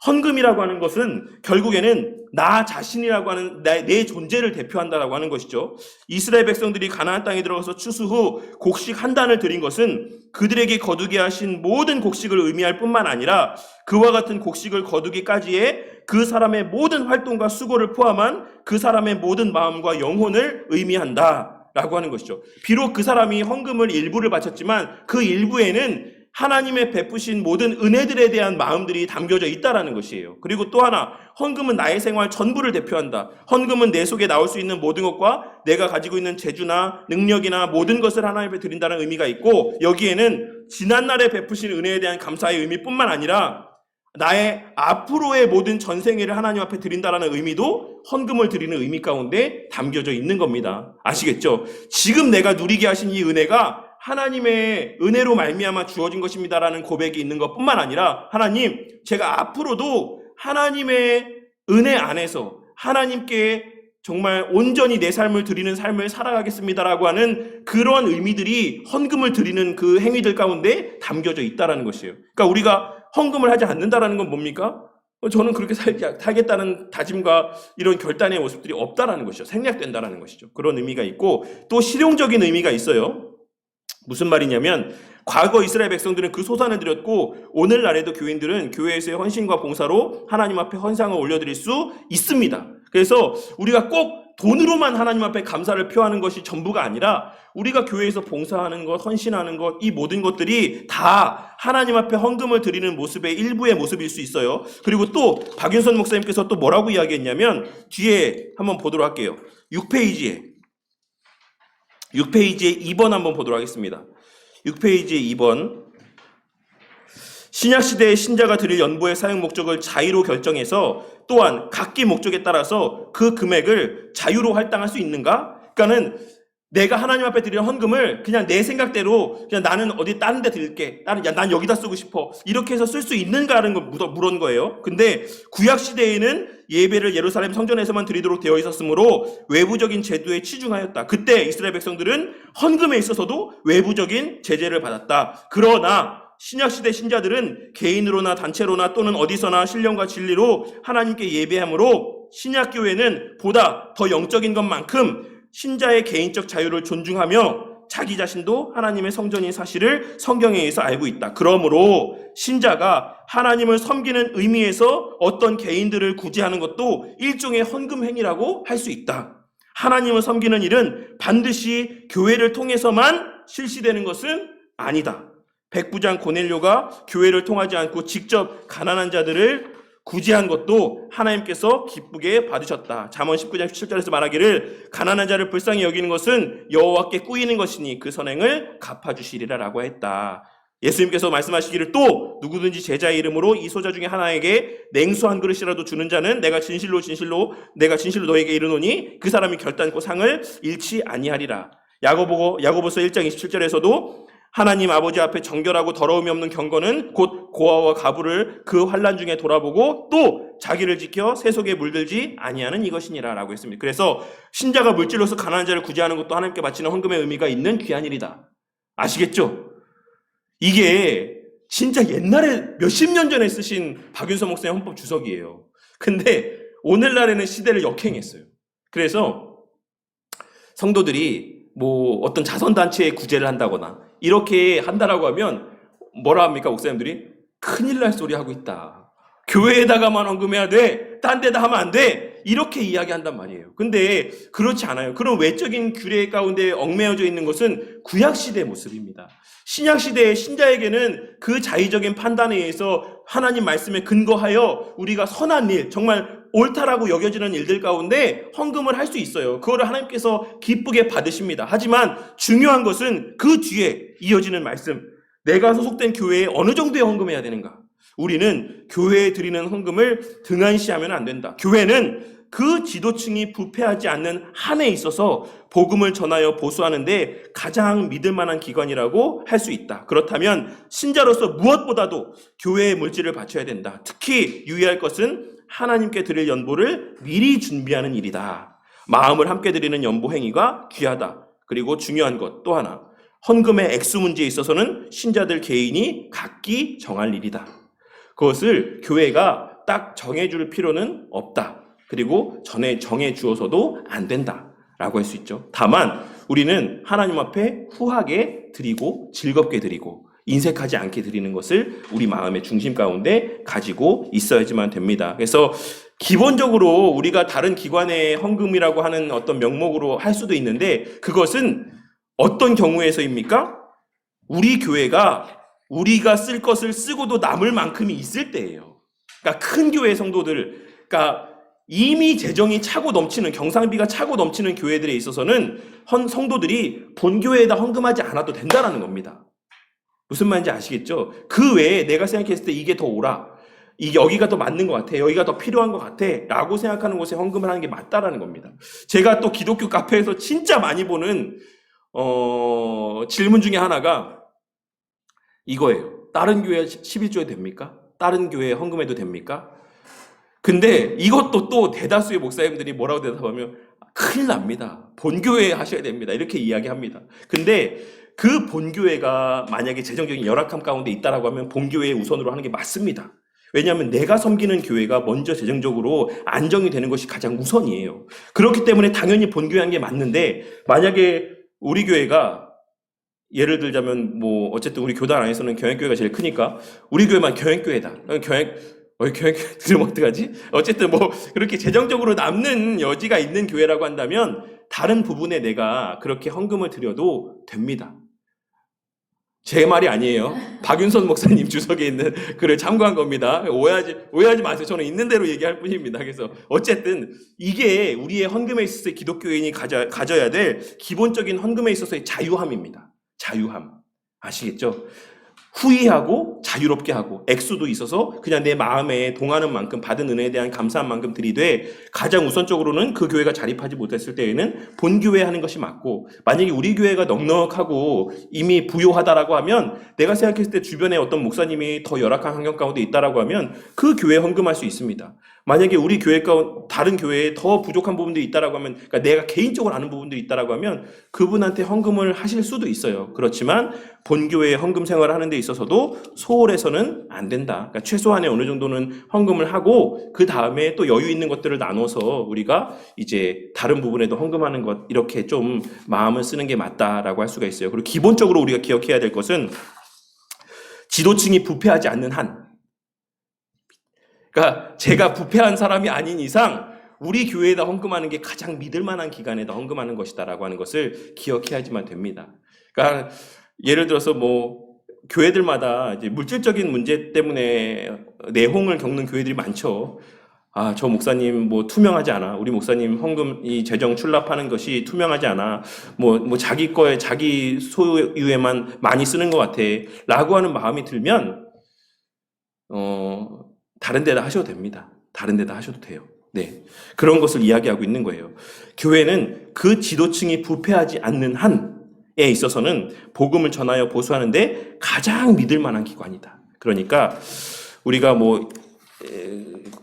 헌금이라고 하는 것은 결국에는 나 자신이라고 하는 내 존재를 대표한다라고 하는 것이죠. 이스라엘 백성들이 가나안 땅에 들어가서 추수 후 곡식 한 단을 드린 것은 그들에게 거두게 하신 모든 곡식을 의미할 뿐만 아니라 그와 같은 곡식을 거두기까지의 그 사람의 모든 활동과 수고를 포함한 그 사람의 모든 마음과 영혼을 의미한다라고 하는 것이죠. 비록 그 사람이 헌금을 일부를 바쳤지만 그 일부에는 하나님의 베푸신 모든 은혜들에 대한 마음들이 담겨져 있다라는 것이에요. 그리고 또 하나, 헌금은 나의 생활 전부를 대표한다. 헌금은 내 속에 나올 수 있는 모든 것과 내가 가지고 있는 재주나 능력이나 모든 것을 하나님께 드린다는 의미가 있고, 여기에는 지난날에 베푸신 은혜에 대한 감사의 의미뿐만 아니라 나의 앞으로의 모든 전생애를 하나님 앞에 드린다라는 의미도 헌금을 드리는 의미 가운데 담겨져 있는 겁니다. 아시겠죠? 지금 내가 누리게 하신 이 은혜가 하나님의 은혜로 말미암아 주어진 것입니다라는 고백이 있는 것뿐만 아니라, 하나님, 제가 앞으로도 하나님의 은혜 안에서 하나님께 정말 온전히 내 삶을 드리는 삶을 살아가겠습니다라고 하는 그런 의미들이 헌금을 드리는 그 행위들 가운데 담겨져 있다라는 것이에요. 그러니까 우리가 헌금을 하지 않는다라는 건 뭡니까? 저는 그렇게 살겠다는 다짐과 이런 결단의 모습들이 없다라는 것이죠. 생략된다라는 것이죠. 그런 의미가 있고 또 실용적인 의미가 있어요. 무슨 말이냐면 과거 이스라엘 백성들은 그 소산을 드렸고 오늘날에도 교인들은 교회에서의 헌신과 봉사로 하나님 앞에 헌상을 올려드릴 수 있습니다. 그래서 우리가 꼭 돈으로만 하나님 앞에 감사를 표하는 것이 전부가 아니라 우리가 교회에서 봉사하는 것, 헌신하는 것, 이 모든 것들이 다 하나님 앞에 헌금을 드리는 모습의 일부의 모습일 수 있어요. 그리고 또 박윤선 목사님께서 또 뭐라고 이야기했냐면 뒤에 한번 보도록 할게요. 6페이지에 2번 한번 보도록 하겠습니다. 6페이지에 2번. 신약시대의 신자가 드릴 연보의 사용 목적을 자유로 결정해서 또한 각기 목적에 따라서 그 금액을 자유로 할당할 수 있는가? 그러니까는 내가 하나님 앞에 드리는 헌금을 그냥 내 생각대로 그냥 나는 어디 다른 데 드릴게. 난 여기다 쓰고 싶어. 이렇게 해서 쓸 수 있는가라는 걸 물은 거예요. 근데 구약시대에는 예배를 예루살렘 성전에서만 드리도록 되어 있었으므로 외부적인 제도에 치중하였다. 그때 이스라엘 백성들은 헌금에 있어서도 외부적인 제재를 받았다. 그러나 신약시대 신자들은 개인으로나 단체로나 또는 어디서나 신령과 진리로 하나님께 예배함으로 신약교회는 보다 더 영적인 것만큼 신자의 개인적 자유를 존중하며 자기 자신도 하나님의 성전인 사실을 성경에 의해서 알고 있다. 그러므로 신자가 하나님을 섬기는 의미에서 어떤 개인들을 구제하는 것도 일종의 헌금 행위라고 할 수 있다. 하나님을 섬기는 일은 반드시 교회를 통해서만 실시되는 것은 아니다. 백부장 고넬료가 교회를 통하지 않고 직접 가난한 자들을 구제한 것도 하나님께서 기쁘게 받으셨다. 잠언 19장 17절에서 말하기를 가난한 자를 불쌍히 여기는 것은 여호와께 꾸이는 것이니 그 선행을 갚아주시리라 라고 했다. 예수님께서 말씀하시기를 또 누구든지 제자의 이름으로 이 소자 중에 하나에게 냉수 한 그릇이라도 주는 자는 내가 진실로 너에게 이르노니 그 사람이 결단코 상을 잃지 아니하리라. 야고보서 1장 27절에서도 하나님 아버지 앞에 정결하고 더러움이 없는 경건은 곧 고아와 가부를 그 환난 중에 돌아보고 또 자기를 지켜 세속에 물들지 아니하는 이것이니라 라고 했습니다. 그래서 신자가 물질로서 가난한 자를 구제하는 것도 하나님께 바치는 헌금의 의미가 있는 귀한 일이다. 아시겠죠? 이게 진짜 옛날에 몇십 년 전에 쓰신 박윤서 목사님 헌법 주석이에요. 근데 오늘날에는 시대를 역행했어요. 그래서 성도들이 뭐 어떤 자선단체에 구제를 한다거나 이렇게 한다라고 하면 뭐라 합니까? 목사님들이 큰일 날 소리 하고 있다. 교회에다가만 헌금해야 돼. 딴 데다 하면 안 돼. 이렇게 이야기한단 말이에요. 근데 그렇지 않아요. 그런 외적인 규례 가운데 얽매여져 있는 것은 구약시대의 모습입니다. 신약시대의 신자에게는 그 자의적인 판단에 의해서 하나님 말씀에 근거하여 우리가 선한 일, 정말 옳다라고 여겨지는 일들 가운데 헌금을 할 수 있어요. 그거를 하나님께서 기쁘게 받으십니다. 하지만 중요한 것은 그 뒤에 이어지는 말씀, 내가 소속된 교회에 어느 정도의 헌금해야 되는가? 우리는 교회에 드리는 헌금을 등한시하면 안 된다. 교회는 그 지도층이 부패하지 않는 한에 있어서 복음을 전하여 보수하는데 가장 믿을 만한 기관이라고 할 수 있다. 그렇다면 신자로서 무엇보다도 교회의 물질을 바쳐야 된다. 특히 유의할 것은 하나님께 드릴 연보를 미리 준비하는 일이다. 마음을 함께 드리는 연보 행위가 귀하다. 그리고 중요한 것 또 하나, 헌금의 액수 문제에 있어서는 신자들 개인이 각기 정할 일이다. 그것을 교회가 딱 정해줄 필요는 없다. 그리고 전에 정해주어서도 안 된다라고 할 수 있죠. 다만 우리는 하나님 앞에 후하게 드리고 즐겁게 드리고 인색하지 않게 드리는 것을 우리 마음의 중심 가운데 가지고 있어야지만 됩니다. 그래서 기본적으로 우리가 다른 기관의 헌금이라고 하는 어떤 명목으로 할 수도 있는데 그것은 어떤 경우에서입니까? 우리 교회가 우리가 쓸 것을 쓰고도 남을 만큼이 있을 때예요. 그러니까 큰 교회 성도들, 그러니까 이미 재정이 차고 넘치는, 경상비가 차고 넘치는 교회들에 있어서는 성도들이 본교회에다 헌금하지 않아도 된다는 겁니다. 무슨 말인지 아시겠죠? 그 외에 내가 생각했을 때 이게 더 옳아, 이게 여기가 더 맞는 것 같아, 여기가 더 필요한 것 같아 라고 생각하는 곳에 헌금을 하는 게 맞다라는 겁니다. 제가 또 기독교 카페에서 진짜 많이 보는 질문 중에 하나가 이거예요. 다른 교회 11조에 됩니까? 다른 교회에 헌금해도 됩니까? 근데 이것도 또 대다수의 목사님들이 뭐라고 대답하면 큰일 납니다. 본교회 하셔야 됩니다. 이렇게 이야기합니다. 근데 그 본교회가 만약에 재정적인 열악함 가운데 있다라고 하면 본교회 우선으로 하는 게 맞습니다. 왜냐하면 내가 섬기는 교회가 먼저 재정적으로 안정이 되는 것이 가장 우선이에요. 그렇기 때문에 당연히 본교회 하는 게 맞는데, 만약에 우리 교회가 예를 들자면 뭐 어쨌든 우리 교단 안에서는 경영교회가 제일 크니까 우리 교회만 경영교회다. 경영교회 들으면 어떡하지? 어쨌든 뭐 그렇게 재정적으로 남는 여지가 있는 교회라고 한다면 다른 부분에 내가 그렇게 헌금을 드려도 됩니다. 제 말이 아니에요. 박윤선 목사님 주석에 있는 글을 참고한 겁니다. 오해하지 마세요. 저는 있는 대로 얘기할 뿐입니다. 그래서 어쨌든 이게 우리의 헌금에 있어서의 기독교인이 가져야 될 기본적인 헌금에 있어서의 자유함입니다. 자유함. 아시겠죠? 후의하고 자유롭게 하고 액수도 있어서 그냥 내 마음에 동하는 만큼 받은 은혜에 대한 감사한 만큼 드리되, 가장 우선적으로는 그 교회가 자립하지 못했을 때에는 본교회 하는 것이 맞고, 만약에 우리 교회가 넉넉하고 이미 부요하다라고 하면, 내가 생각했을 때 주변에 어떤 목사님이 더 열악한 환경 가운데 있다라고 하면 그 교회에 헌금할 수 있습니다. 만약에 우리 교회 가운데 다른 교회에 더 부족한 부분들이 있다라고 하면, 그러니까 내가 개인적으로 아는 부분들이 있다라고 하면 그분한테 헌금을 하실 수도 있어요. 그렇지만 본교회의 헌금 생활을 하는 데 있어서도 소홀해서는 안 된다. 그러니까 최소한의 어느 정도는 헌금을 하고 그 다음에 또 여유 있는 것들을 나눠서 우리가 이제 다른 부분에도 헌금하는 것, 이렇게 좀 마음을 쓰는 게 맞다라고 할 수가 있어요. 그리고 기본적으로 우리가 기억해야 될 것은 지도층이 부패하지 않는 한, 그러니까 제가 부패한 사람이 아닌 이상 우리 교회에다 헌금하는 게 가장 믿을 만한 기관에다 헌금하는 것이다라고 하는 것을 기억해야지만 됩니다. 그러니까 예를 들어서 뭐 교회들마다 이제 물질적인 문제 때문에 내홍을 겪는 교회들이 많죠. 아, 저 목사님 뭐 투명하지 않아. 우리 목사님 헌금 이 재정 출납하는 것이 투명하지 않아. 뭐 자기 거에 자기 소유에만 많이 쓰는 것 같아. 라고 하는 마음이 들면 다른 데다 하셔도 됩니다. 다른 데다 하셔도 돼요. 네. 그런 것을 이야기하고 있는 거예요. 교회는 그 지도층이 부패하지 않는 한에 있어서는 복음을 전하여 보수하는데 가장 믿을 만한 기관이다. 그러니까 우리가 뭐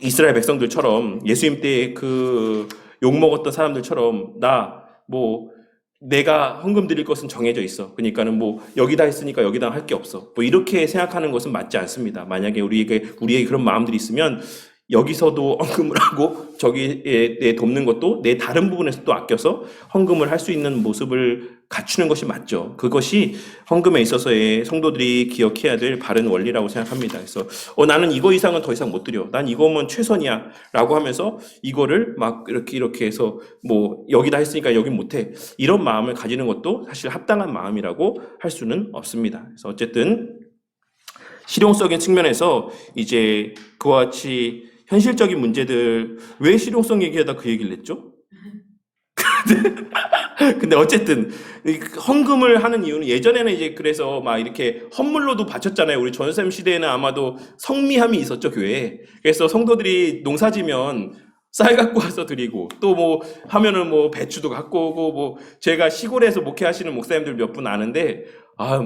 이스라엘 백성들처럼 예수님 때 그 욕먹었던 사람들처럼 내가 헌금 드릴 것은 정해져 있어. 그러니까는 뭐 여기다 했으니까 여기다 할 게 없어. 뭐 이렇게 생각하는 것은 맞지 않습니다. 만약에 우리에게 그런 마음들이 있으면 여기서도 헌금을 하고 저기에 돕는 것도 내 다른 부분에서 또 아껴서 헌금을 할 수 있는 모습을 갖추는 것이 맞죠. 그것이 헌금에 있어서의 성도들이 기억해야 될 바른 원리라고 생각합니다. 그래서 나는 이거 이상은 더 이상 못 드려. 난 이거면 최선이야. 라고 하면서 이거를 막 이렇게 해서 뭐 여기다 했으니까 여긴 못해. 이런 마음을 가지는 것도 사실 합당한 마음이라고 할 수는 없습니다. 그래서 어쨌든 실용적인 측면에서 이제 그와 같이 현실적인 문제들, 왜 실용성 얘기하다 그 얘기를 했죠? 근데 어쨌든 헌금을 하는 이유는, 예전에는 이제 그래서 막 이렇게 헌물로도 바쳤잖아요. 우리 전쌤 시대에는 아마도 성미함이 있었죠, 교회에. 그래서 성도들이 농사지면 쌀 갖고 와서 드리고, 또 뭐 하면은 뭐 배추도 갖고 오고, 뭐 제가 시골에서 목회하시는 목사님들 몇 분 아는데,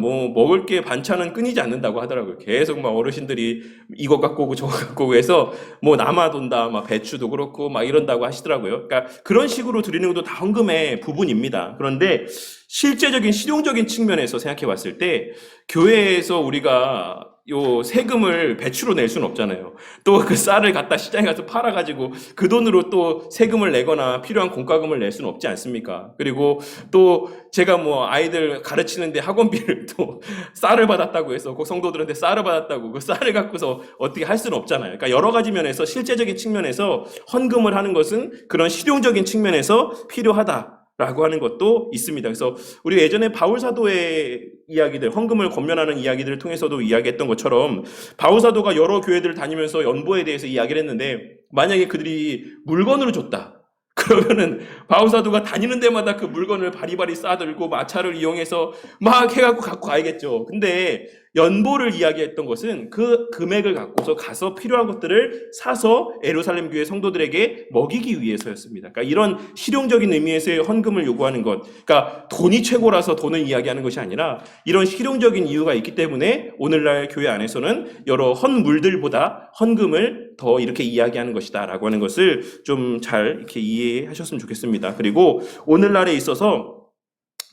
뭐 먹을 게 반찬은 끊이지 않는다고 하더라고요. 계속 막 어르신들이 이거 갖고 오고 저거 갖고 오고 해서 뭐 남아돈다, 막 배추도 그렇고 막 이런다고 하시더라고요. 그러니까 그런 식으로 드리는 것도 다 헌금의 부분입니다. 그런데 실제적인 실용적인 측면에서 생각해 봤을 때 교회에서 우리가 요 세금을 배추로 낼 수는 없잖아요. 또 그 쌀을 갖다 시장에 가서 팔아가지고 그 돈으로 또 세금을 내거나 필요한 공과금을 낼 수는 없지 않습니까? 그리고 또 제가 뭐 아이들 가르치는데 학원비를 또 쌀을 받았다고 해서 그 성도들한테 쌀을 받았다고 그 쌀을 갖고서 어떻게 할 수는 없잖아요. 그러니까 여러 가지 면에서 실제적인 측면에서 헌금을 하는 것은 그런 실용적인 측면에서 필요하다. 라고 하는 것도 있습니다. 그래서 우리 예전에 바울 사도의 이야기들, 헌금을 권면하는 이야기들을 통해서도 이야기했던 것처럼 바울 사도가 여러 교회들을 다니면서 연보에 대해서 이야기를 했는데, 만약에 그들이 물건으로 줬다. 그러면은 바울 사도가 다니는 데마다 그 물건을 바리바리 싸들고 마차를 이용해서 막 해갖고 갖고 가야겠죠. 근데 연보를 이야기했던 것은 그 금액을 갖고서 가서 필요한 것들을 사서 예루살렘 교회 성도들에게 먹이기 위해서였습니다. 그러니까 이런 실용적인 의미에서의 헌금을 요구하는 것, 그러니까 돈이 최고라서 돈을 이야기하는 것이 아니라 이런 실용적인 이유가 있기 때문에 오늘날 교회 안에서는 여러 헌물들보다 헌금을 더 이렇게 이야기하는 것이다라고 하는 것을 좀 잘 이렇게 이해하셨으면 좋겠습니다. 그리고 오늘날에 있어서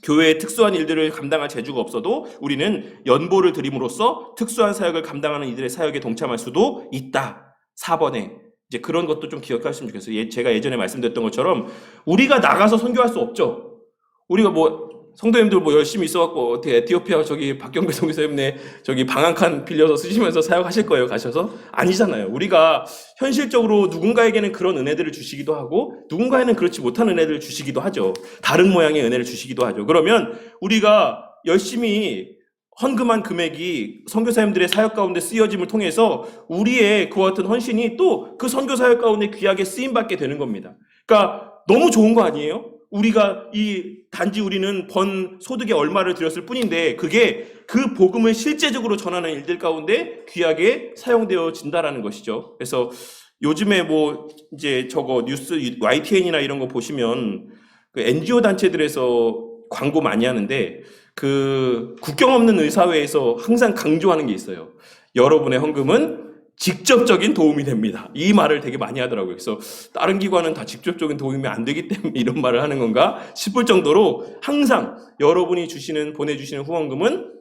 교회의 특수한 일들을 감당할 재주가 없어도 우리는 연보를 드림으로써 특수한 사역을 감당하는 이들의 사역에 동참할 수도 있다. 4번에 이제 그런 것도 좀 기억하시면 좋겠어요. 제가 예전에 말씀드렸던 것처럼 우리가 나가서 선교할 수 없죠. 우리가 뭐 성도님들 뭐 열심히 있어갖고 어떻게 에티오피아 저기 박경배 선교사님네 저기 방 한 칸 빌려서 쓰시면서 사역하실 거예요, 가셔서? 아니잖아요. 우리가 현실적으로 누군가에게는 그런 은혜들을 주시기도 하고 누군가에는 그렇지 못한 은혜들을 주시기도 하죠. 다른 모양의 은혜를 주시기도 하죠. 그러면 우리가 열심히 헌금한 금액이 선교사님들의 사역 가운데 쓰여짐을 통해서 우리의 그와 같은 헌신이 또 그 선교 사역 가운데 귀하게 쓰임받게 되는 겁니다. 그러니까 너무 좋은 거 아니에요? 우리가 단지 우리는 번 소득의 얼마를 들였을 뿐인데 그게 그 복음을 실제적으로 전하는 일들 가운데 귀하게 사용되어진다라는 것이죠. 그래서 요즘에 뭐 이제 저거 뉴스 YTN이나 이런 거 보시면 그 NGO 단체들에서 광고 많이 하는데 그 국경 없는 의사회에서 항상 강조하는 게 있어요. 여러분의 헌금은 직접적인 도움이 됩니다. 이 말을 되게 많이 하더라고요. 그래서 다른 기관은 다 직접적인 도움이 안 되기 때문에 이런 말을 하는 건가 싶을 정도로 항상 여러분이 보내주시는 후원금은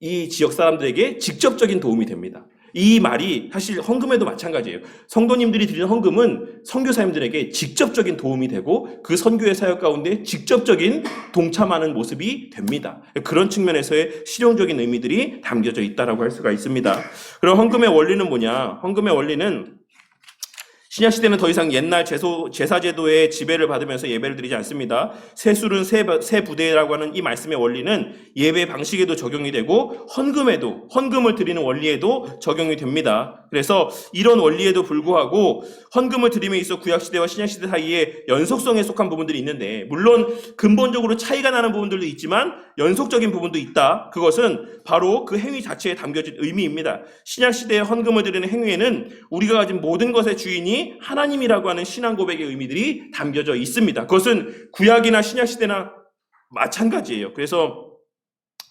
이 지역 사람들에게 직접적인 도움이 됩니다. 이 말이 사실 헌금에도 마찬가지예요. 성도님들이 드리는 헌금은 선교사님들에게 직접적인 도움이 되고 그 선교의 사역 가운데 직접적인 동참하는 모습이 됩니다. 그런 측면에서의 실용적인 의미들이 담겨져 있다고 할 수가 있습니다. 그럼 헌금의 원리는 뭐냐? 헌금의 원리는 신약시대는 더 이상 옛날 제사제도의 지배를 받으면서 예배를 드리지 않습니다. 세술은 세 부대라고 하는 이 말씀의 원리는 예배 방식에도 적용이 되고 헌금을 드리는 원리에도 적용이 됩니다. 그래서 이런 원리에도 불구하고 헌금을 드림에 있어 구약시대와 신약시대 사이에 연속성에 속한 부분들이 있는데 물론 근본적으로 차이가 나는 부분들도 있지만 연속적인 부분도 있다. 그것은 바로 그 행위 자체에 담겨진 의미입니다. 신약시대의 헌금을 드리는 행위에는 우리가 가진 모든 것의 주인이 하나님이라고 하는 신앙 고백의 의미들이 담겨져 있습니다. 그것은 구약이나 신약시대나 마찬가지예요. 그래서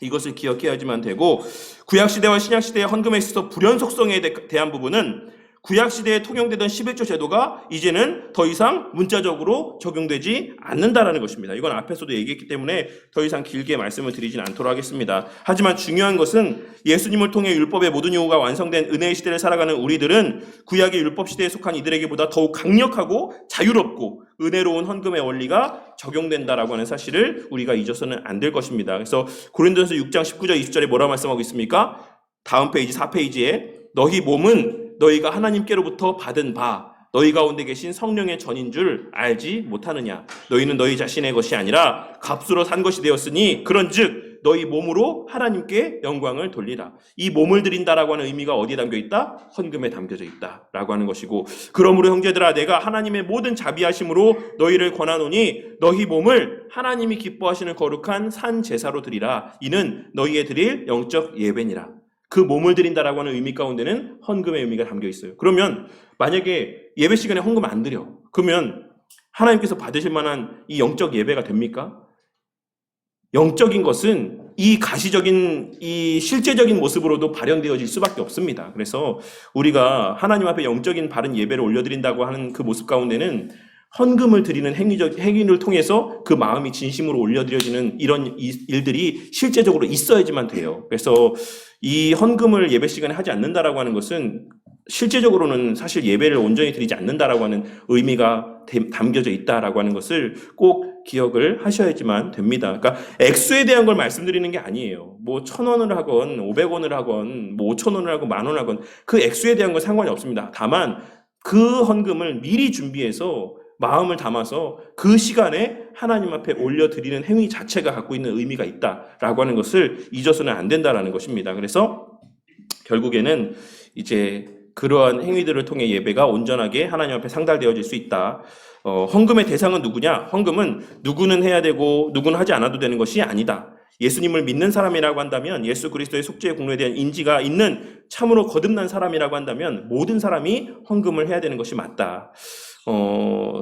이것을 기억해야지만 되고 구약시대와 신약시대의 헌금에 있어서 불연속성에 대한 부분은 구약시대에 통용되던 11조 제도가 이제는 더 이상 문자적으로 적용되지 않는다라는 것입니다. 이건 앞에서도 얘기했기 때문에 더 이상 길게 말씀을 드리진 않도록 하겠습니다. 하지만 중요한 것은 예수님을 통해 율법의 모든 요구가 완성된 은혜의 시대를 살아가는 우리들은 구약의 율법 시대에 속한 이들에게보다 더욱 강력하고 자유롭고 은혜로운 헌금의 원리가 적용된다라고 하는 사실을 우리가 잊어서는 안 될 것입니다. 그래서 고린도전서 6장 19절 20절에 뭐라 말씀하고 있습니까? 다음 페이지 4페이지에 너희 몸은 너희가 하나님께로부터 받은 바 너희 가운데 계신 성령의 전인 줄 알지 못하느냐. 너희는 너희 자신의 것이 아니라 값으로 산 것이 되었으니 그런즉 너희 몸으로 하나님께 영광을 돌리라. 이 몸을 드린다라고 하는 의미가 어디에 담겨 있다? 헌금에 담겨져 있다라고 하는 것이고 그러므로 형제들아 내가 하나님의 모든 자비하심으로 너희를 권하노니 너희 몸을 하나님이 기뻐하시는 거룩한 산 제사로 드리라. 이는 너희의 드릴 영적 예배니라. 그 몸을 드린다라고 하는 의미 가운데는 헌금의 의미가 담겨 있어요. 그러면 만약에 예배 시간에 헌금 안 드려. 그러면 하나님께서 받으실 만한 이 영적 예배가 됩니까? 영적인 것은 이 가시적인 이 실제적인 모습으로도 발현되어질 수밖에 없습니다. 그래서 우리가 하나님 앞에 영적인 바른 예배를 올려드린다고 하는 그 모습 가운데는 헌금을 드리는 행위를 통해서 그 마음이 진심으로 올려드려지는 이런 일들이 실제적으로 있어야지만 돼요. 그래서 이 헌금을 예배 시간에 하지 않는다라고 하는 것은 실제적으로는 사실 예배를 온전히 드리지 않는다라고 하는 의미가 담겨져 있다라고 하는 것을 꼭 기억을 하셔야지만 됩니다. 그러니까 액수에 대한 걸 말씀드리는 게 아니에요. 뭐 1,000원을 하건 500원을 하건 뭐 5,000원을 하건 10,000원 하건 그 액수에 대한 건 상관이 없습니다. 다만 그 헌금을 미리 준비해서 마음을 담아서 그 시간에 하나님 앞에 올려드리는 행위 자체가 갖고 있는 의미가 있다라고 하는 것을 잊어서는 안 된다라는 것입니다. 그래서 결국에는 이제 그러한 행위들을 통해 예배가 온전하게 하나님 앞에 상달되어질 수 있다. 헌금의 대상은 누구냐? 헌금은 누구는 해야 되고 누구는 하지 않아도 되는 것이 아니다. 예수님을 믿는 사람이라고 한다면, 예수 그리스도의 속죄의 공로에 대한 인지가 있는 참으로 거듭난 사람이라고 한다면 모든 사람이 헌금을 해야 되는 것이 맞다.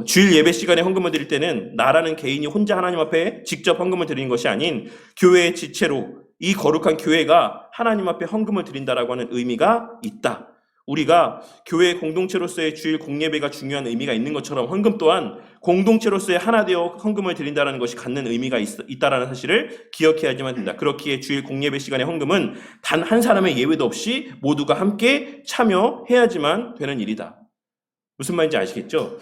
주일 예배 시간에 헌금을 드릴 때는 나라는 개인이 혼자 하나님 앞에 직접 헌금을 드리는 것이 아닌 교회의 지체로 이 거룩한 교회가 하나님 앞에 헌금을 드린다라고 하는 의미가 있다. 우리가 교회 공동체로서의 주일 공예배가 중요한 의미가 있는 것처럼 헌금 또한 공동체로서의 하나 되어 헌금을 드린다는 것이 갖는 의미가 있다라는 사실을 기억해야지만 된다. 그렇기에 주일 공예배 시간의 헌금은 단 한 사람의 예외도 없이 모두가 함께 참여해야지만 되는 일이다. 무슨 말인지 아시겠죠?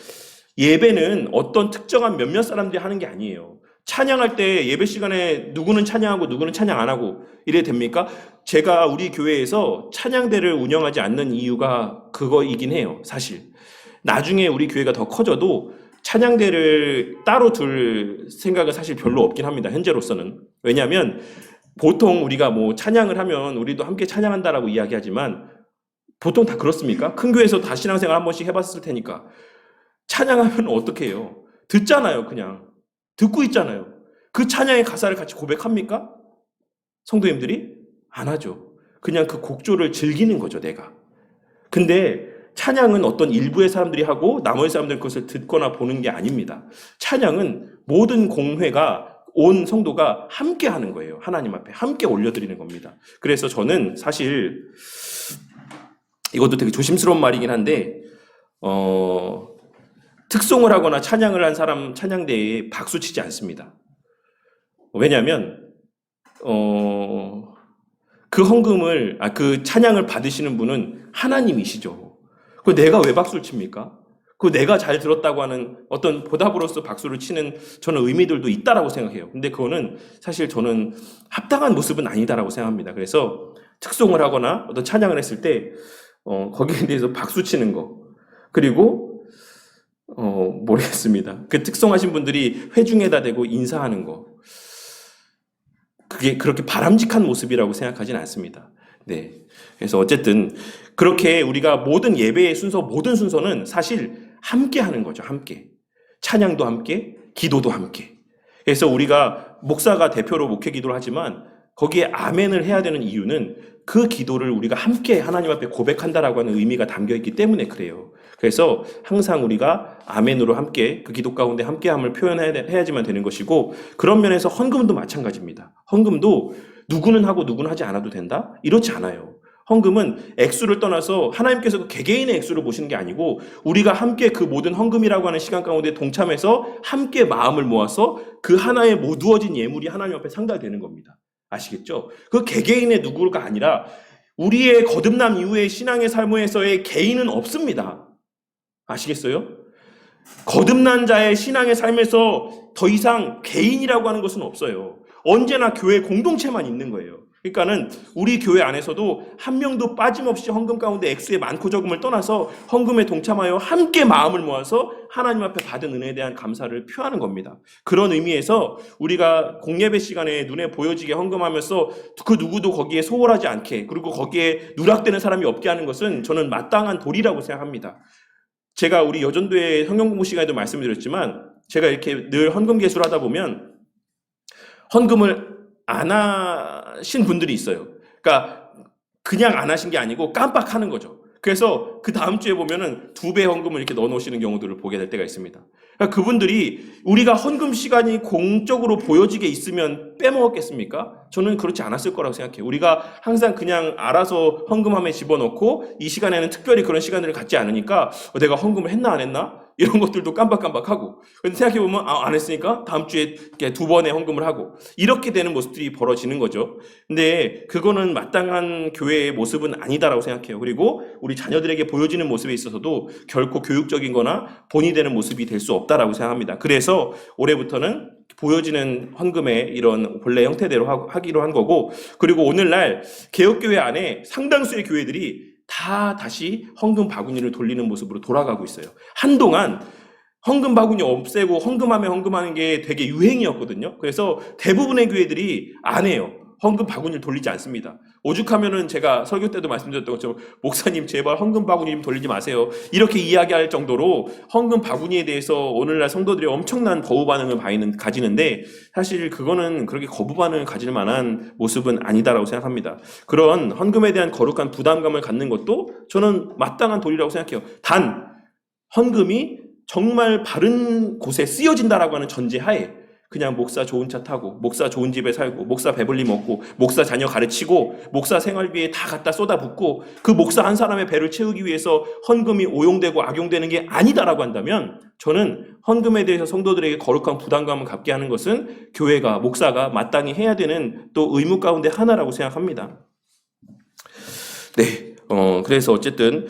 예배는 어떤 특정한 몇몇 사람들이 하는 게 아니에요. 찬양할 때 예배 시간에 누구는 찬양하고 누구는 찬양 안 하고 이래 됩니까? 제가 우리 교회에서 찬양대를 운영하지 않는 이유가 그거이긴 해요, 사실. 나중에 우리 교회가 더 커져도 찬양대를 따로 둘 생각은 사실 별로 없긴 합니다, 현재로서는. 왜냐하면 보통 우리가 뭐 찬양을 하면 우리도 함께 찬양한다라고 이야기하지만 보통 다 그렇습니까? 큰 교회에서 다 신앙생활 한 번씩 해봤을 테니까. 찬양하면 어떻게 해요? 듣잖아요, 그냥. 듣고 있잖아요. 그 찬양의 가사를 같이 고백합니까? 성도님들이? 안 하죠. 그냥 그 곡조를 즐기는 거죠, 내가. 근데 찬양은 어떤 일부의 사람들이 하고 나머지 사람들은 그것을 듣거나 보는 게 아닙니다. 찬양은 모든 공회가 온 성도가 함께 하는 거예요. 하나님 앞에 함께 올려드리는 겁니다. 그래서 저는 사실 이것도 되게 조심스러운 말이긴 한데 특송을 하거나 찬양을 한 사람 찬양대에 박수 치지 않습니다. 왜냐하면 그 헌금을 그 찬양을 받으시는 분은 하나님이시죠. 그 내가 왜 박수를 칩니까? 그 내가 잘 들었다고 하는 어떤 보답으로서 박수를 치는 저는 의미들도 있다라고 생각해요. 근데 그거는 사실 저는 합당한 모습은 아니다라고 생각합니다. 그래서 특송을 하거나 어떤 찬양을 했을 때 거기에 대해서 박수 치는 거, 그리고 모르겠습니다. 그 특송하신 분들이 회중에다 대고 인사하는 거, 그게 그렇게 바람직한 모습이라고 생각하진 않습니다. 네. 그래서 어쨌든 그렇게 우리가 모든 예배의 순서, 모든 순서는 사실 함께 하는 거죠. 함께. 찬양도 함께, 기도도 함께. 그래서 우리가 목사가 대표로 목회 기도를 하지만 거기에 아멘을 해야 되는 이유는 그 기도를 우리가 함께 하나님 앞에 고백한다라고 하는 의미가 담겨 있기 때문에 그래요. 그래서 항상 우리가 아멘으로 함께 그 기도 가운데 함께함을 표현해야지만 되는 것이고, 그런 면에서 헌금도 마찬가지입니다. 헌금도 누구는 하고 누구는 하지 않아도 된다? 이렇지 않아요. 헌금은 액수를 떠나서 하나님께서 그 개개인의 액수를 보시는 게 아니고 우리가 함께 그 모든 헌금이라고 하는 시간 가운데 동참해서 함께 마음을 모아서 그 하나의 모두어진 예물이 하나님 앞에 상달되는 겁니다. 아시겠죠? 그 개개인의 누구가 아니라 우리의 거듭남 이후의 신앙의 삶에서의 개인은 없습니다. 아시겠어요? 거듭난 자의 신앙의 삶에서 더 이상 개인이라고 하는 것은 없어요. 언제나 교회 공동체만 있는 거예요. 그러니까는 우리 교회 안에서도 한 명도 빠짐없이 헌금 가운데 액수의 많고 적음을 떠나서 헌금에 동참하여 함께 마음을 모아서 하나님 앞에 받은 은혜에 대한 감사를 표하는 겁니다. 그런 의미에서 우리가 공예배 시간에 눈에 보여지게 헌금하면서 그 누구도 거기에 소홀하지 않게, 그리고 거기에 누락되는 사람이 없게 하는 것은 저는 마땅한 도리라고 생각합니다. 제가 우리 여전도의 성경공부 시간에도 말씀드렸지만 제가 이렇게 늘 헌금 계수를 하다 보면 헌금을 안 하신 분들이 있어요. 그러니까 그냥 안 하신 게 아니고 깜빡하는 거죠. 그래서 그 다음 주에 보면은 2배 헌금을 이렇게 넣어 놓으시는 경우들을 보게 될 때가 있습니다. 그러니까 그분들이 우리가 헌금 시간이 공적으로 보여지게 있으면 빼먹었겠습니까? 저는 그렇지 않았을 거라고 생각해요. 우리가 항상 그냥 알아서 헌금함에 집어넣고 이 시간에는 특별히 그런 시간들을 갖지 않으니까 내가 헌금을 했나 안 했나? 이런 것들도 깜빡깜빡하고, 근데 생각해보면 안 했으니까 다음 주에 2번의 헌금을 하고, 이렇게 되는 모습들이 벌어지는 거죠. 근데 그거는 마땅한 교회의 모습은 아니다라고 생각해요. 그리고 우리 자녀들에게 보여지는 모습에 있어서도 결코 교육적인 거나 본이 되는 모습이 될 수 없다라고 생각합니다. 그래서 올해부터는 보여지는 헌금의 이런 본래 형태대로 하기로 한 거고, 그리고 오늘날 개혁교회 안에 상당수의 교회들이 다 다시 헌금 바구니를 돌리는 모습으로 돌아가고 있어요. 한동안 헌금 바구니 없애고 헌금하면 헌금하는 게 되게 유행이었거든요. 그래서 대부분의 교회들이 안 해요. 헌금 바구니를 돌리지 않습니다. 오죽하면은 제가 설교 때도 말씀드렸던 것처럼 목사님 제발 헌금 바구니 좀 돌리지 마세요. 이렇게 이야기할 정도로 헌금 바구니에 대해서 오늘날 성도들이 엄청난 거부 반응을 가지는데 사실 그거는 그렇게 거부 반응을 가질 만한 모습은 아니다라고 생각합니다. 그런 헌금에 대한 거룩한 부담감을 갖는 것도 저는 마땅한 도리라고 생각해요. 단 헌금이 정말 바른 곳에 쓰여진다라고 하는 전제하에 그냥 목사 좋은 차 타고 목사 좋은 집에 살고 목사 배불리 먹고 목사 자녀 가르치고 목사 생활비에 다 갖다 쏟아붓고 그 목사 한 사람의 배를 채우기 위해서 헌금이 오용되고 악용되는 게 아니다라고 한다면 저는 헌금에 대해서 성도들에게 거룩한 부담감을 갖게 하는 것은 교회가 목사가 마땅히 해야 되는 또 의무 가운데 하나라고 생각합니다. 네, 그래서 어쨌든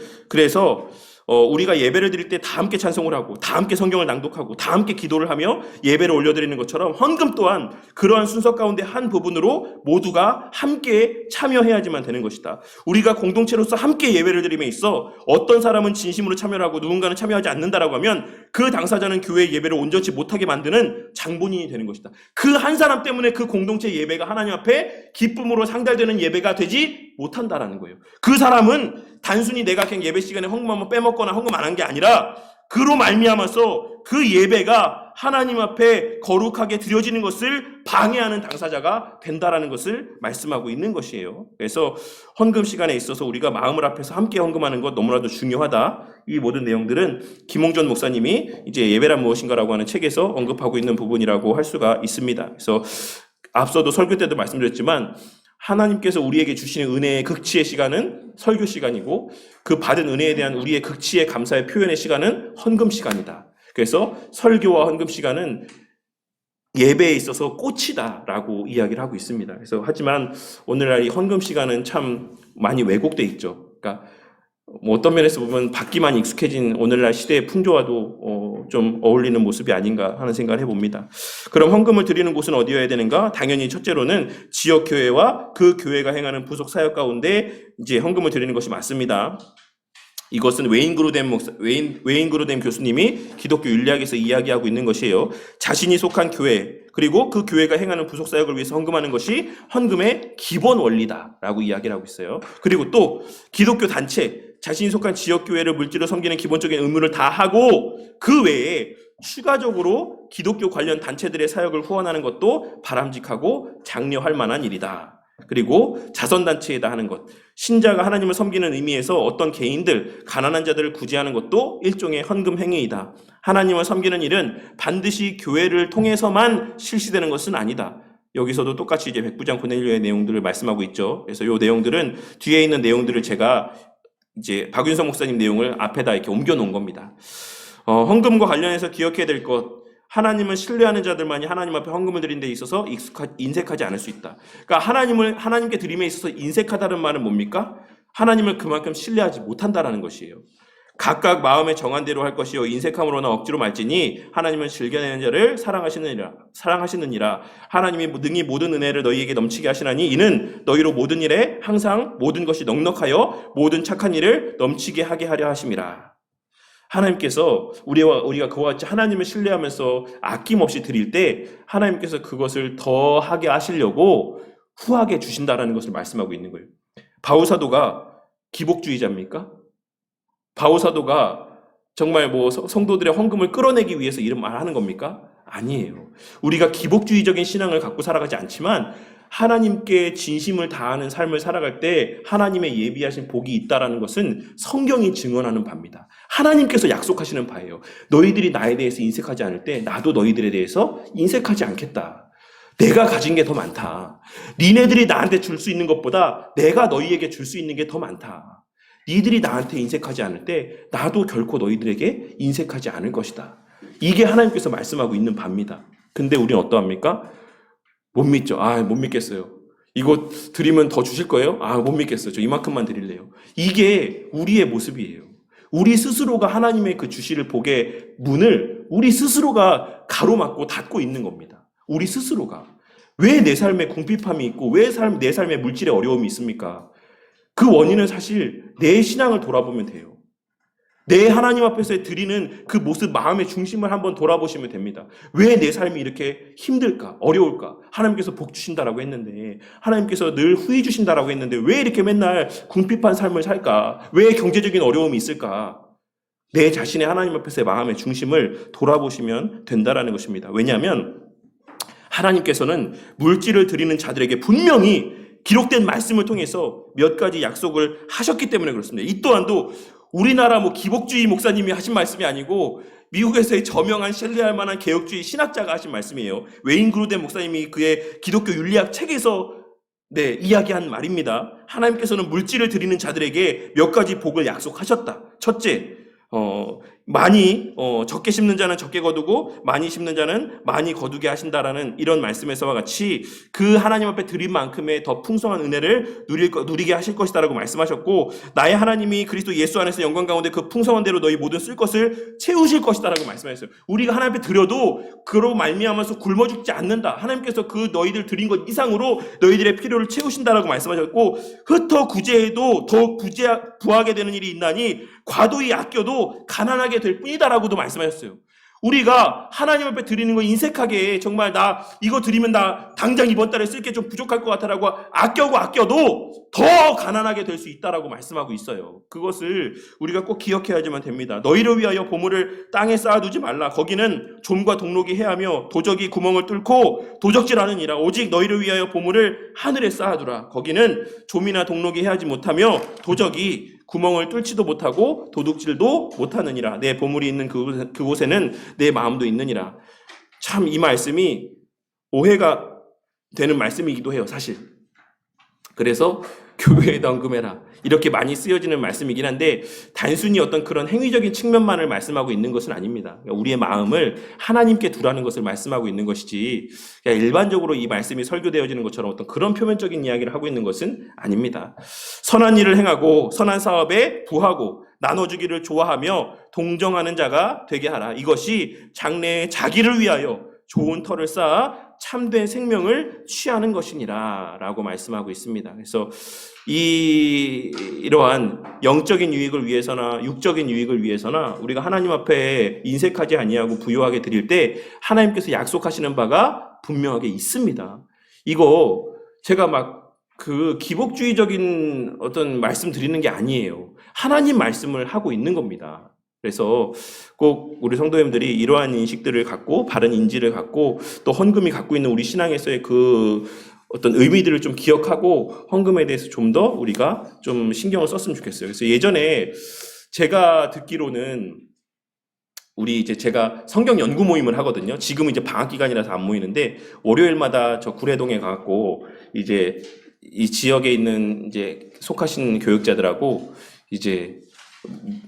우리가 예배를 드릴 때 다 함께 찬송을 하고 다 함께 성경을 낭독하고 다 함께 기도를 하며 예배를 올려드리는 것처럼 헌금 또한 그러한 순서 가운데 한 부분으로 모두가 함께 참여해야지만 되는 것이다. 우리가 공동체로서 함께 예배를 드림에 있어 어떤 사람은 진심으로 참여를 하고 누군가는 참여하지 않는다라고 하면 그 당사자는 교회 예배를 온전치 못하게 만드는 장본인이 되는 것이다. 그 한 사람 때문에 그 공동체 예배가 하나님 앞에 기쁨으로 상달되는 예배가 되지 못한다라는 거예요. 그 사람은 단순히 내가 그냥 예배 시간에 헌금 한번 빼먹거나 헌금 안 한 게 아니라 그로 말미암아서 그 예배가 하나님 앞에 거룩하게 드려지는 것을 방해하는 당사자가 된다라는 것을 말씀하고 있는 것이에요. 그래서 헌금 시간에 있어서 우리가 마음을 합해서 함께 헌금하는 것 너무나도 중요하다. 이 모든 내용들은 김홍전 목사님이 이제 예배란 무엇인가라고 하는 책에서 언급하고 있는 부분이라고 할 수가 있습니다. 그래서 앞서도 설교 때도 말씀드렸지만 하나님께서 우리에게 주시는 은혜의 극치의 시간은 설교 시간이고 그 받은 은혜에 대한 우리의 극치의 감사의 표현의 시간은 헌금 시간이다. 그래서 설교와 헌금 시간은 예배에 있어서 꽃이다라고 이야기를 하고 있습니다. 그래서 하지만 오늘날 이 헌금 시간은 참 많이 왜곡돼 있죠. 그러니까 어떤 면에서 보면 받기만 익숙해진 오늘날 시대의 풍조와도 좀 어울리는 모습이 아닌가 하는 생각을 해봅니다. 그럼 헌금을 드리는 곳은 어디여야 되는가? 당연히 첫째로는 지역 교회와 그 교회가 행하는 부속 사역 가운데 이제 헌금을 드리는 것이 맞습니다. 이것은 웨인 그루뎀 교수님이 기독교 윤리학에서 이야기하고 있는 것이에요. 자신이 속한 교회 그리고 그 교회가 행하는 부속 사역을 위해서 헌금하는 것이 헌금의 기본 원리다라고 이야기를 하고 있어요. 그리고 또 기독교 단체 자신이 속한 지역교회를 물질로 섬기는 기본적인 의무를 다 하고 그 외에 추가적으로 기독교 관련 단체들의 사역을 후원하는 것도 바람직하고 장려할 만한 일이다. 그리고 자선단체에다 하는 것, 신자가 하나님을 섬기는 의미에서 어떤 개인들, 가난한 자들을 구제하는 것도 일종의 헌금 행위이다. 하나님을 섬기는 일은 반드시 교회를 통해서만 실시되는 것은 아니다. 여기서도 똑같이 이제 백부장 고넬료의 내용들을 말씀하고 있죠. 그래서 이 내용들은 뒤에 있는 내용들을 제가 이제 박윤성 목사님 내용을 앞에다 이렇게 옮겨 놓은 겁니다. 헌금과 관련해서 기억해야 될 것, 하나님을 신뢰하는 자들만이 하나님 앞에 헌금을 드리는 데 있어서 인색하지 않을 수 있다. 그러니까 하나님께 드림에 있어서 인색하다는 말은 뭡니까? 하나님을 그만큼 신뢰하지 못한다라는 것이에요. 각각 마음에 정한 대로 할 것이요 인색함으로나 억지로 말지니 하나님은 즐겨내는 자를 사랑하시느니라. 하나님이 능히 모든 은혜를 너희에게 넘치게 하시나니 이는 너희로 모든 일에 항상 모든 것이 넉넉하여 모든 착한 일을 넘치게 하게 하려 하심이라. 하나님께서 우리가 그와 같이 하나님을 신뢰하면서 아낌없이 드릴 때 하나님께서 그것을 더하게 하시려고 후하게 주신다라는 것을 말씀하고 있는 거예요. 바울 사도가 기복주의자입니까? 바울 사도가 정말 성도들의 헌금을 끌어내기 위해서 이런 말을 하는 겁니까? 아니에요. 우리가 기복주의적인 신앙을 갖고 살아가지 않지만 하나님께 진심을 다하는 삶을 살아갈 때 하나님의 예비하신 복이 있다라는 것은 성경이 증언하는 바입니다. 하나님께서 약속하시는 바예요. 너희들이 나에 대해서 인색하지 않을 때 나도 너희들에 대해서 인색하지 않겠다. 내가 가진 게 더 많다. 니네들이 나한테 줄 수 있는 것보다 내가 너희에게 줄 수 있는 게 더 많다. 니들이 나한테 인색하지 않을 때 나도 결코 너희들에게 인색하지 않을 것이다. 이게 하나님께서 말씀하고 있는 바입니다. 근데 우리는 어떠합니까? 못 믿죠. 못 믿겠어요. 이거 드리면 더 주실 거예요? 못 믿겠어요. 저 이만큼만 드릴래요. 이게 우리의 모습이에요. 우리 스스로가 하나님의 그 주시를 복의 문을 우리 스스로가 가로막고 닫고 있는 겁니다. 우리 스스로가. 왜 내 삶에 궁핍함이 있고 왜 내 삶에 물질의 어려움이 있습니까? 그 원인은 사실 내 신앙을 돌아보면 돼요. 내 하나님 앞에서 드리는 그 모습, 마음의 중심을 한번 돌아보시면 됩니다. 왜 내 삶이 이렇게 힘들까? 어려울까? 하나님께서 복 주신다라고 했는데, 하나님께서 늘 후히 주신다라고 했는데 왜 이렇게 맨날 궁핍한 삶을 살까? 왜 경제적인 어려움이 있을까? 내 자신의 하나님 앞에서의 마음의 중심을 돌아보시면 된다라는 것입니다. 왜냐하면 하나님께서는 물질을 드리는 자들에게 분명히 기록된 말씀을 통해서 몇 가지 약속을 하셨기 때문에 그렇습니다. 이 또한도 우리나라 기복주의 목사님이 하신 말씀이 아니고 미국에서의 저명한 신뢰할 만한 개혁주의 신학자가 하신 말씀이에요. 웨인 그루덴 목사님이 그의 기독교 윤리학 책에서 이야기한 말입니다. 하나님께서는 물질을 드리는 자들에게 몇 가지 복을 약속하셨다. 첫째, 많이 적게 심는 자는 적게 거두고 많이 심는 자는 많이 거두게 하신다라는 이런 말씀에서와 같이 그 하나님 앞에 드린 만큼의 더 풍성한 은혜를 누리게 하실 것이다라고 말씀하셨고, 나의 하나님이 그리스도 예수 안에서 영광 가운데 그 풍성한 대로 너희 모든 쓸 것을 채우실 것이다라고 말씀하셨어요. 우리가 하나님 앞에 드려도 그로 말미암아서 굶어 죽지 않는다. 하나님께서 그 너희들 드린 것 이상으로 너희들의 필요를 채우신다라고 말씀하셨고, 흩어 구제해도 더 부하게 되는 일이 있나니 과도히 아껴도 가난하게 될 뿐이다라고도 말씀하셨어요. 우리가 하나님 앞에 드리는 거 인색하게 정말 나 이거 드리면 나 당장 이번 달에 쓸 게 좀 부족할 것 같아라고 아껴도 더 가난하게 될 수 있다라고 말씀하고 있어요. 그것을 우리가 꼭 기억해야지만 됩니다. 너희를 위하여 보물을 땅에 쌓아두지 말라. 거기는 좀과 동록이 해하며 도적이 구멍을 뚫고 도적질하느니라. 오직 너희를 위하여 보물을 하늘에 쌓아두라. 거기는 좀이나 동록이 해하지 못하며 도적이 구멍을 뚫지도 못하고 도둑질도 못하느니라. 내 보물이 있는 그곳에는 내 마음도 있느니라. 참 이 말씀이 오해가 되는 말씀이기도 해요, 사실. 그래서 교회에다 헌금해라, 이렇게 많이 쓰여지는 말씀이긴 한데 단순히 어떤 그런 행위적인 측면만을 말씀하고 있는 것은 아닙니다. 그러니까 우리의 마음을 하나님께 두라는 것을 말씀하고 있는 것이지 그냥 일반적으로 이 말씀이 설교되어지는 것처럼 어떤 그런 표면적인 이야기를 하고 있는 것은 아닙니다. 선한 일을 행하고 선한 사업에 부하고 나눠주기를 좋아하며 동정하는 자가 되게 하라. 이것이 장래에 자기를 위하여 좋은 터를 쌓아 참된 생명을 취하는 것이니라 라고 말씀하고 있습니다. 그래서 이러한 영적인 유익을 위해서나 육적인 유익을 위해서나 우리가 하나님 앞에 인색하지 아니하고 부요하게 드릴 때 하나님께서 약속하시는 바가 분명하게 있습니다. 이거 제가 그 기복주의적인 어떤 말씀 드리는 게 아니에요. 하나님 말씀을 하고 있는 겁니다. 그래서 꼭 우리 성도님들이 이러한 인식들을 갖고 바른 인지를 갖고 또 헌금이 갖고 있는 우리 신앙에서의 그 어떤 의미들을 좀 기억하고 헌금에 대해서 좀 더 우리가 좀 신경을 썼으면 좋겠어요. 그래서 예전에 제가 듣기로는 제가 성경 연구 모임을 하거든요. 지금은 이제 방학 기간이라서 안 모이는데 월요일마다 저 구례동에 가고 이제 이 지역에 있는 이제 속하신 교육자들하고 이제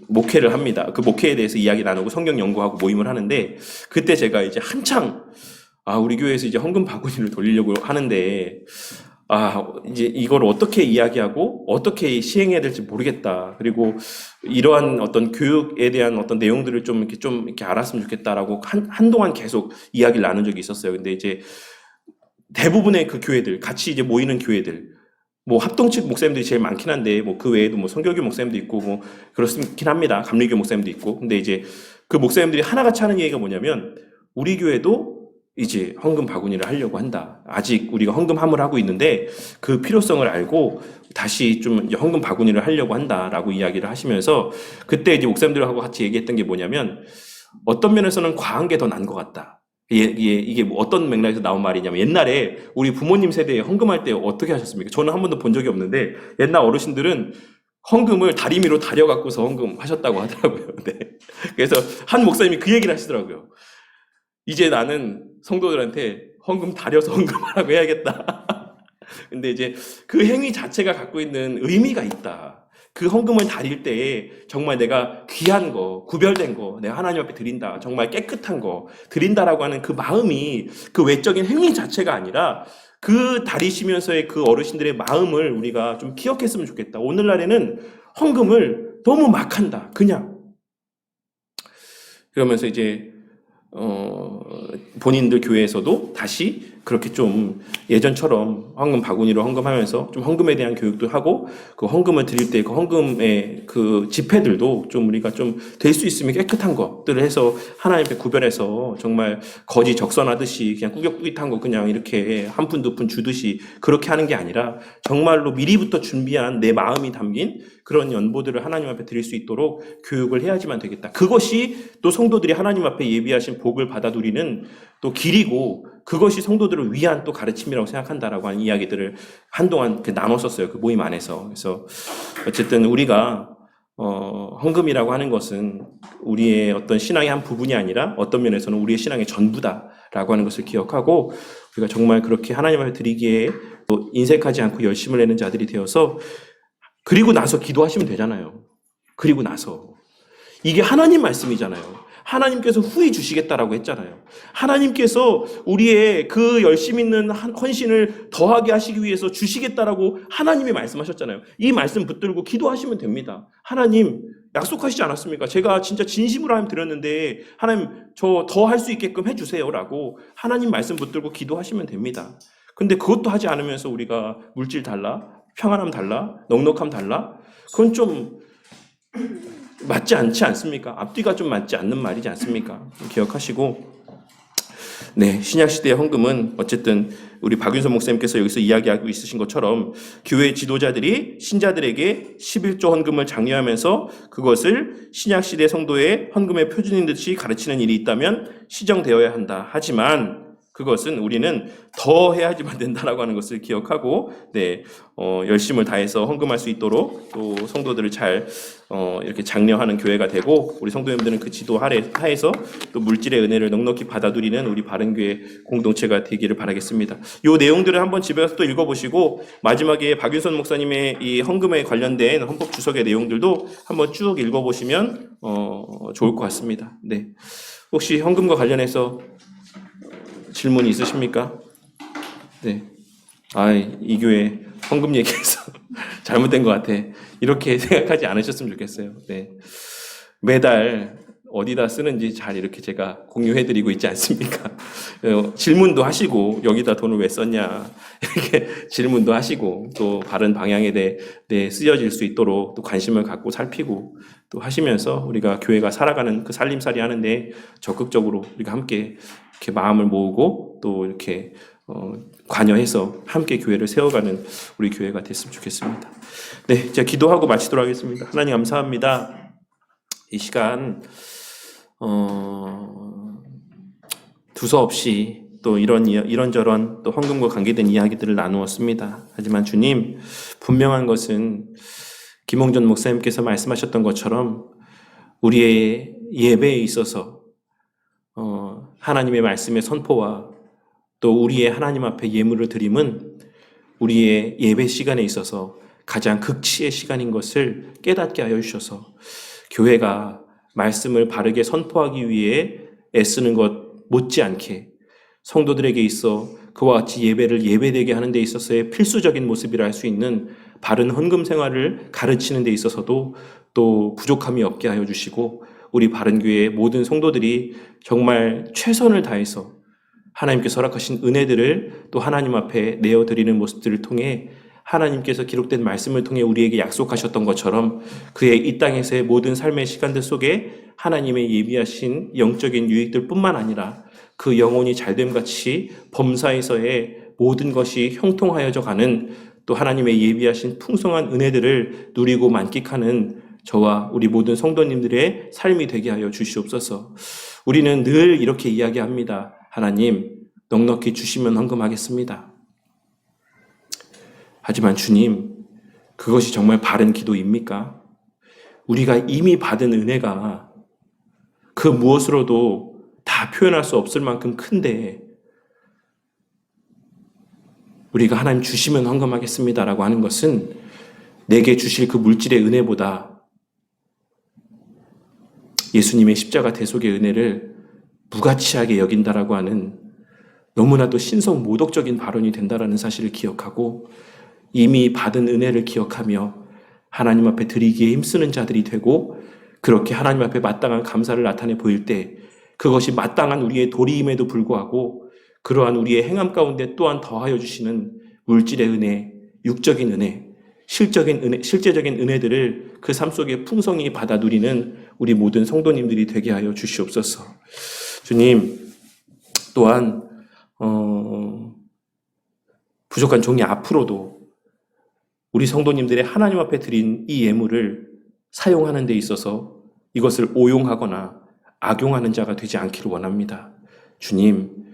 목회를 합니다. 그 목회에 대해서 이야기 나누고 성경 연구하고 모임을 하는데 그때 제가 이제 한창 우리 교회에서 이제 헌금 바구니를 돌리려고 하는데 이제 이걸 어떻게 이야기하고 어떻게 시행해야 될지 모르겠다. 그리고 이러한 어떤 교육에 대한 어떤 내용들을 좀 이렇게 알았으면 좋겠다라고 한동안 계속 이야기를 나눈 적이 있었어요. 근데 이제 대부분의 그 교회들, 같이 이제 모이는 교회들, 합동 측 목사님들이 제일 많긴 한데, 그 외에도 성결교 목사님도 있고, 그렇긴 합니다. 감리교 목사님도 있고. 근데 이제 그 목사님들이 하나같이 하는 얘기가 뭐냐면, 우리 교회도 이제 헌금 바구니를 하려고 한다. 아직 우리가 헌금함을 하고 있는데, 그 필요성을 알고 다시 좀 헌금 바구니를 하려고 한다라고 이야기를 하시면서, 그때 이제 목사님들하고 같이 얘기했던 게 뭐냐면, 어떤 면에서는 과한 게 더 난 것 같다. 이게 어떤 맥락에서 나온 말이냐면 옛날에 우리 부모님 세대에 헌금할 때 어떻게 하셨습니까? 저는 한 번도 본 적이 없는데 옛날 어르신들은 헌금을 다리미로 다려갖고서 헌금하셨다고 하더라고요. 네. 그래서 한 목사님이 그 얘기를 하시더라고요. 이제 나는 성도들한테 헌금 다려서 헌금하라고 해야겠다. 근데 이제 그 행위 자체가 갖고 있는 의미가 있다. 그 헌금을 다릴 때에 정말 내가 귀한 거, 구별된 거, 내가 하나님 앞에 드린다. 정말 깨끗한 거 드린다라고 하는 그 마음이 그 외적인 행위 자체가 아니라 그 다리시면서의 그 어르신들의 마음을 우리가 좀 기억했으면 좋겠다. 오늘날에는 헌금을 너무 막 한다. 그냥. 그러면서 이제 본인들 교회에서도 다시 그렇게 좀 예전처럼 헌금 바구니로 헌금하면서 좀 헌금에 대한 교육도 하고 그 헌금을 드릴 때 그 헌금의 그 지폐들도 좀 우리가 좀 될 수 있으면 깨끗한 것들을 해서 하나님 앞에 구별해서 정말 거지 적선하듯이 그냥 꾸깃꾸깃한 거 그냥 이렇게 한 푼 두 푼 주듯이 그렇게 하는 게 아니라 정말로 미리부터 준비한 내 마음이 담긴 그런 연보들을 하나님 앞에 드릴 수 있도록 교육을 해야지만 되겠다. 그것이 또 성도들이 하나님 앞에 예비하신 복을 받아 누리는 또 길이고 그것이 성도들을 위한 또 가르침이라고 생각한다라고 하는 이야기들을 한동안 나눴었어요. 그 모임 안에서. 그래서 어쨌든 우리가 헌금이라고 하는 것은 우리의 어떤 신앙의 한 부분이 아니라 어떤 면에서는 우리의 신앙의 전부다라고 하는 것을 기억하고 우리가 정말 그렇게 하나님 앞에 드리기에 또 인색하지 않고 열심을 내는 자들이 되어서 그리고 나서 기도하시면 되잖아요. 그리고 나서. 이게 하나님 말씀이잖아요. 하나님께서 후히 주시겠다라고 했잖아요. 하나님께서 우리의 그 열심 있는 헌신을 더하게 하시기 위해서 주시겠다라고 하나님이 말씀하셨잖아요. 이 말씀 붙들고 기도하시면 됩니다. 하나님 약속하시지 않았습니까? 제가 진짜 진심으로 하나님 드렸는데 하나님 저 더 할 수 있게끔 해주세요라고 하나님 말씀 붙들고 기도하시면 됩니다. 근데 그것도 하지 않으면서 우리가 물질 달라, 평안함 달라, 넉넉함 달라? 그건 좀 맞지 않지 않습니까? 앞뒤가 좀 맞지 않는 말이지 않습니까? 기억하시고 네, 신약시대의 헌금은 어쨌든 우리 박윤선 목사님께서 여기서 이야기하고 있으신 것처럼 교회 지도자들이 신자들에게 11조 헌금을 장려하면서 그것을 신약시대 성도의 헌금의 표준인 듯이 가르치는 일이 있다면 시정되어야 한다. 하지만 그것은 우리는 더 해야지만 된다라고 하는 것을 기억하고 네, 열심을 다해서 헌금할 수 있도록 또 성도들을 잘 이렇게 장려하는 교회가 되고 우리 성도님들은 그 지도 하에서 또 물질의 은혜를 넉넉히 받아들이는 우리 바른교회 공동체가 되기를 바라겠습니다. 이 내용들을 한번 집에 가서 또 읽어보시고 마지막에 박윤선 목사님의 이 헌금에 관련된 헌법 주석의 내용들도 한번 쭉 읽어보시면 좋을 것 같습니다. 네, 혹시 헌금과 관련해서 질문이 있으십니까? 네. 이 교회 헌금 얘기해서 잘못된 것 같아. 이렇게 생각하지 않으셨으면 좋겠어요. 네. 매달 어디다 쓰는지 잘 이렇게 제가 공유해드리고 있지 않습니까? 질문도 하시고 여기다 돈을 왜 썼냐 이렇게 질문도 하시고 또 바른 방향에 대해 쓰여질 수 있도록 또 관심을 갖고 살피고 또 하시면서 우리가 교회가 살아가는 그 살림살이 하는데 적극적으로 우리가 함께 이렇게 마음을 모으고 또 이렇게 관여해서 함께 교회를 세워가는 우리 교회가 됐으면 좋겠습니다. 네, 제가 기도하고 마치도록 하겠습니다. 하나님 감사합니다. 이 시간 두서없이 또 이런저런 또 헌금과 관계된 이야기들을 나누었습니다. 하지만 주님, 분명한 것은 김홍전 목사님께서 말씀하셨던 것처럼 우리의 예배에 있어서 하나님의 말씀의 선포와 또 우리의 하나님 앞에 예물을 드림은 우리의 예배 시간에 있어서 가장 극치의 시간인 것을 깨닫게 하여 주셔서 교회가 말씀을 바르게 선포하기 위해 애쓰는 것 못지않게 성도들에게 있어 그와 같이 예배를 예배되게 하는 데 있어서의 필수적인 모습이라 할 수 있는 바른 헌금 생활을 가르치는 데 있어서도 또 부족함이 없게 하여 주시고 우리 바른교회의 모든 성도들이 정말 최선을 다해서 하나님께서 허락하신 은혜들을 또 하나님 앞에 내어드리는 모습들을 통해 하나님께서 기록된 말씀을 통해 우리에게 약속하셨던 것처럼 그의 이 땅에서의 모든 삶의 시간들 속에 하나님의 예비하신 영적인 유익들 뿐만 아니라 그 영혼이 잘됨같이 범사에서의 모든 것이 형통하여져 가는 또 하나님의 예비하신 풍성한 은혜들을 누리고 만끽하는 저와 우리 모든 성도님들의 삶이 되게 하여 주시옵소서. 우리는 늘 이렇게 이야기합니다. 하나님, 넉넉히 주시면 헌금하겠습니다. 하지만 주님, 그것이 정말 바른 기도입니까? 우리가 이미 받은 은혜가 그 무엇으로도 다 표현할 수 없을 만큼 큰데 우리가 하나님 주시면 헌금하겠습니다라고 하는 것은 내게 주실 그 물질의 은혜보다 예수님의 십자가 대속의 은혜를 무가치하게 여긴다라고 하는 너무나도 신성 모독적인 발언이 된다라는 사실을 기억하고 이미 받은 은혜를 기억하며 하나님 앞에 드리기에 힘쓰는 자들이 되고 그렇게 하나님 앞에 마땅한 감사를 나타내 보일 때 그것이 마땅한 우리의 도리임에도 불구하고 그러한 우리의 행함 가운데 또한 더하여 주시는 물질의 은혜, 육적인 은혜, 실제적인 은혜들을 그 삶 속에 풍성히 받아 누리는 우리 모든 성도님들이 되게 하여 주시옵소서. 주님, 또한 부족한 종이 앞으로도 우리 성도님들의 하나님 앞에 드린 이 예물을 사용하는 데 있어서 이것을 오용하거나 악용하는 자가 되지 않기를 원합니다. 주님,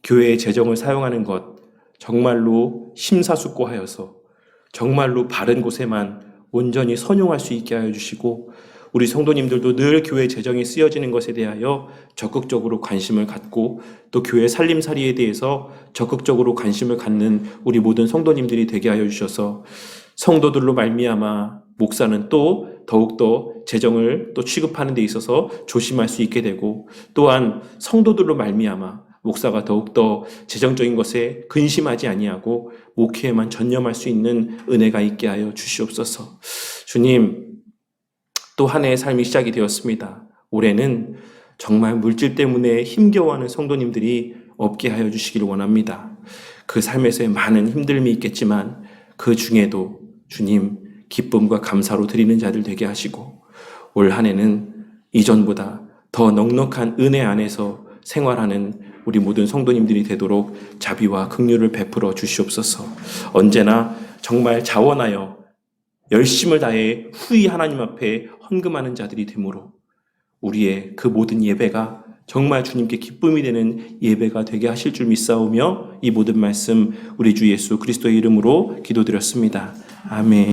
교회의 재정을 사용하는 것 정말로 심사숙고하여서 정말로 바른 곳에만 온전히 선용할 수 있게 하여 주시고 우리 성도님들도 늘 교회 재정이 쓰여지는 것에 대하여 적극적으로 관심을 갖고 또 교회 살림살이에 대해서 적극적으로 관심을 갖는 우리 모든 성도님들이 되게 하여 주셔서 성도들로 말미암아 목사는 또 더욱더 재정을 또 취급하는 데 있어서 조심할 수 있게 되고 또한 성도들로 말미암아 목사가 더욱더 재정적인 것에 근심하지 아니하고 목회에만 전념할 수 있는 은혜가 있게 하여 주시옵소서. 주님, 또 한 해의 삶이 시작이 되었습니다. 올해는 정말 물질 때문에 힘겨워하는 성도님들이 없게 하여 주시기를 원합니다. 그 삶에서의 많은 힘듦이 있겠지만 그 중에도 주님 기쁨과 감사로 드리는 자들 되게 하시고 올 한 해는 이전보다 더 넉넉한 은혜 안에서 생활하는 우리 모든 성도님들이 되도록 자비와 긍휼을 베풀어 주시옵소서. 언제나 정말 자원하여 열심을 다해 후히 하나님 앞에 헌금하는 자들이 되므로 우리의 그 모든 예배가 정말 주님께 기쁨이 되는 예배가 되게 하실 줄 믿사오며 이 모든 말씀 우리 주 예수 그리스도의 이름으로 기도드렸습니다. 아멘.